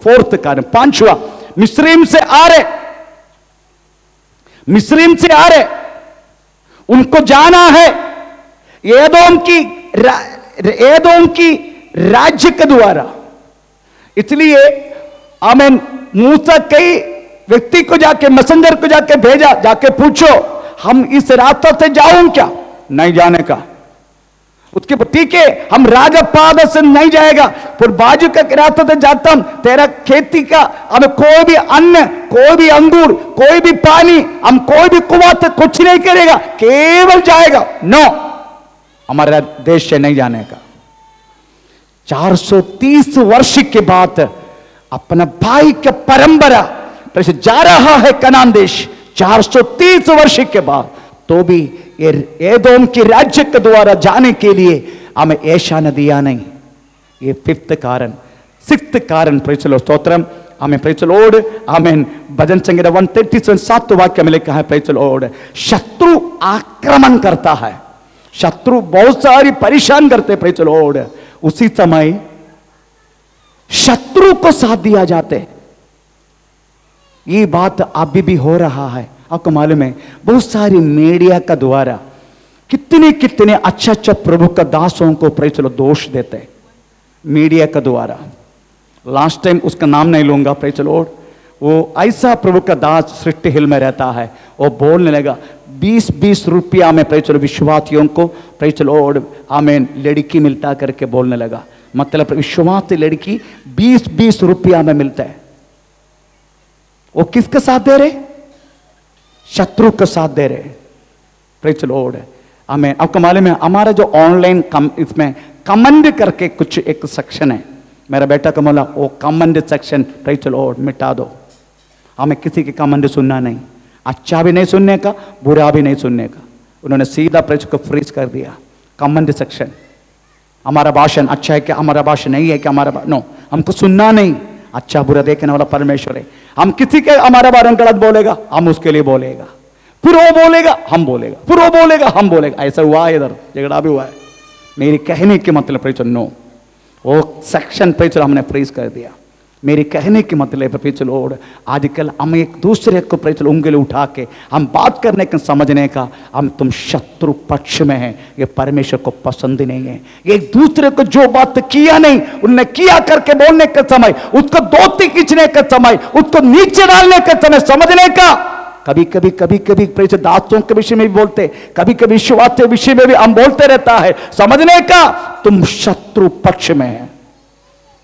फोर्थ कारण, पांचवा, मिस्रीम से आ रहे उनको जाना है एदोम की राज्य के द्वारा। इसलिए आमीन मूसा कई व्यक्ति को जाके, मैसेंजर को जाके भेजा, जाके पूछो हम इस रास्ते से जाऊं क्या? नहीं जाने का। उसके ठीक है हम राजपाद से नहीं जाएगा, फिर बाजू का रास्ते से जाता हम, तेरा खेती का हमें कोई भी अन्न, कोई भी अंगूर, कोई भी पानी, हम कोई भी कुआं से कुछ नहीं करेगा, केवल जाएगा। नो, हमारे देश से नहीं जाने का। 430 वर्ष के बाद अपना भाई का परंपरा जा रहा है कनान देश 430 वर्ष के बाद, तो भी एदोम के राज्य के द्वारा जाने के लिए हमें यशायाह ने दिया नहीं। ये फिफ्थ कारण। सिक्स्थ कारण प्रेज द लॉर्ड स्तोत्रम। हमें प्रेज द लॉर्ड आमीन। भजन संहिता 137 7 वाक्य में लिखा है प्रेज द लॉर्ड, शत्रु आक्रमण करता है, शत्रु बहुत सारी परेशान करते प्रेज द लॉर्ड, उसी समय शत्रु को साथ दिया जाते। ये बात अभी भी हो रहा है। आपको मालूम है बहुत सारी मीडिया का द्वारा कितने अच्छा प्रभु का दासों को प्रेज द दोष देते हैं मीडिया का द्वारा। लास्ट टाइम उसका नाम नहीं लूंगा प्रेज द लॉर्ड, वो ऐसा प्रभु का दास सृष्टि हिल में रहता है, वो बोलने लगा 20-20 रुपया में प्रेज द विश्वासियों को प्रेज द लॉर्ड आमीन लड़की मिलता करके बोलने लगा। मतलब विश्वास लड़की 20-20 रुपया में मिलता है। वो किसके साथ दे रहे? शत्रु के साथ दे रहे। Praise the Lord. आमीन। आपको मालूम है हमारा जो ऑनलाइन इसमें कमेंट करके कुछ एक सेक्शन है, मेरा बेटा को बोला वो comment section praise the Lord मिटा दो। हमें किसी की कमेंट सुनना नहीं, अच्छा भी नहीं सुनने का, बुरा भी नहीं सुनने का। उन्होंने सीधा प्रेज को फ्रीज कर दिया। कमेंट सेक्शन, हमारा भाषण अच्छा है क्या, हमारा भाषण नहीं है क्या, हमारा नो, हमको सुनना नहीं। अच्छा बुरा देखने वाला परमेश्वर है। हम किसी के हमारे बारे में गलत बोलेगा, हम उसके लिए बोलेगा, फिर वो बोलेगा हम बोलेगा, फिर वो बोलेगा हम बोलेगा। ऐसा हुआ है, इधर झगड़ा भी हुआ है। मेरी कहने के मतलब प्रेज नो, वो सेक्शन प्रेज हमने फ्रीज कर दिया। मेरे कहने के मतलब प्रेज लॉर्ड आजकल हम एक दूसरे को प्रेज उंगली उठा के हम बात करने का समझने का, हम तुम शत्रु पक्ष में हैं, ये परमेश्वर को पसंद नहीं है। एक दूसरे को जो बात किया नहीं उनने किया करके बोलने के समय, उसको धोती खींचने के समय, उसको नीचे डालने के समय समझने का। कभी कभी प्रेज दासों के विषय में भी बोलते, कभी कभी विश्वास के विषय में भी हम बोलते रहता है, समझने का तुम शत्रु पक्ष में है।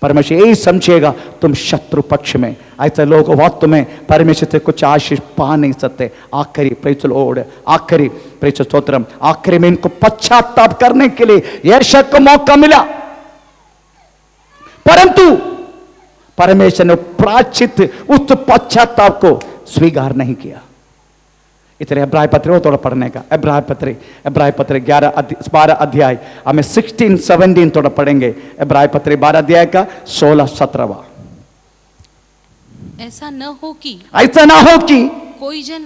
परमेश्वर यही समझेगा तुम शत्रु पक्ष में। ऐसे लोग वास्तव में परमेश्वर से कुछ आशीष पा नहीं सकते। आखिरी प्रेज लॉर्ड, आखिरी प्रेज स्तोत्रम, आखिरी में इनको पश्चाताप करने के लिए यशायाह को मौका मिला, परंतु परमेश्वर ने प्रायश्चित उस पश्चाताप को स्वीकार नहीं किया। इतने इब्राहिम पत्र वो थोड़ा पढ़ने का, इब्राहिम पत्र 12 अध्याय हमें 16-17 थोड़ा पढ़ेंगे। इब्राहिम पत्र 12 अध्याय का 16-17। ऐसा न हो कि कोई जन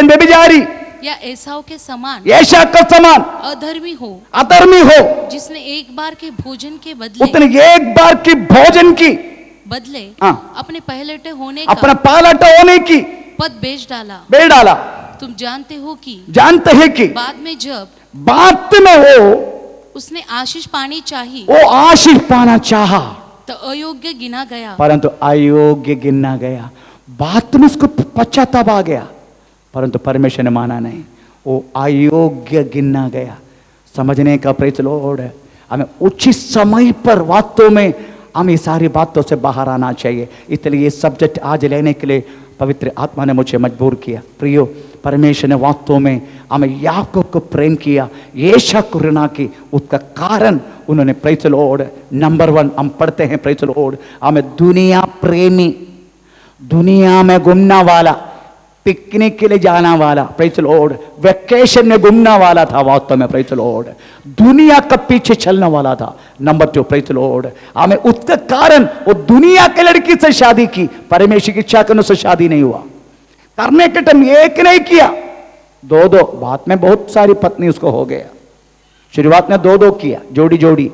व्यभिचारी या एसाव के समान अधर्मी हो, जिसने एक बार के भोजन के बदले अपने पहलटे होने की पद बेच डाला। तुम जानते हैं कि बाद में वो उसने आशीष पाना चाहा तो अयोग्य गिना गया, परंतु अयोग्य गिना गया। बात में उसको पश्चाताप आ गया, परंतु परमेश्वर ने माना नहीं, वो अयोग्य गिना गया। समझने का प्रेज लॉर्ड है। हमें उचित समय पर वास्तव में हम ये सारी बातों से बाहर आना चाहिए। इसलिए ये सब्जेक्ट आज लेने के लिए पवित्र आत्मा ने मुझे मजबूर किया। प्रियो, परमेश्वर ने वास्तव में हमें याकूब को प्रेम किया, एसाव को घृणा की। उसका कारण उन्होंने प्रेज लॉर्ड नंबर 1 हम पढ़ते हैं प्रेज लॉर्ड, हमें दुनिया प्रेमी, दुनिया में घूमने वाला, पिकनिक के लिए जाना वाला, प्रेज लॉर्ड वेकेशन में घूमने वाला था। वास्तव में प्रेज लॉर्ड दुनिया का पीछे चलने वाला था। नंबर 2 प्रेज लॉर्ड हमें उसके कारण वो दुनिया के लड़की से शादी की, परमेश्वर की इच्छा के अनुसार शादी नहीं हुआ। करने के टाइम एक नहीं किया, 2-2, बाद में बहुत सारी पत्नी उसको हो गया। शुरुआत में 2-2 किया, जोड़ी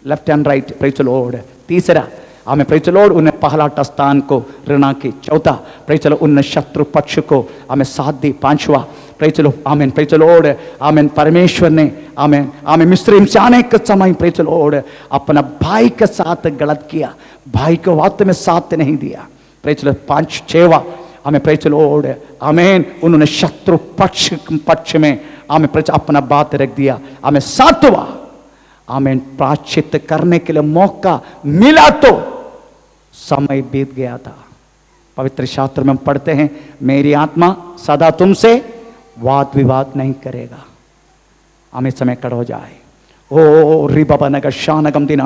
left and right praise Lord. तीसरा हमें प्रेज लॉर्ड उन्हें पहला स्थान को ऋणा की। चौथा प्रेज लॉर्ड उन्हें शत्रु पक्ष को हमें साथ दी। 5वां प्रेज लॉर्ड आमीन, प्रेज लॉर्ड आमीन, परमेश्वर ने आमीन मिस्र से आने के समय प्रेज लॉर्ड अपना भाई के साथ गलत किया, भाई को वास्तव में साथ नहीं दिया। प्रेज लॉर्ड 5-6वां हमें प्रेज लॉर्ड आमीन उन्होंने शत्रु पक्ष में हमें प्रेज अपना बात रख दिया। हमें 7वां आमीन प्रायश्चित करने के लिए मौका मिला तो समय बीत गया था। पवित्र शास्त्र में हम पढ़ते हैं, मेरी आत्मा सदा तुमसे वाद विवाद नहीं करेगा। हमें समय कड़ हो जाए। ओ री बाबा नगर शानगम दिन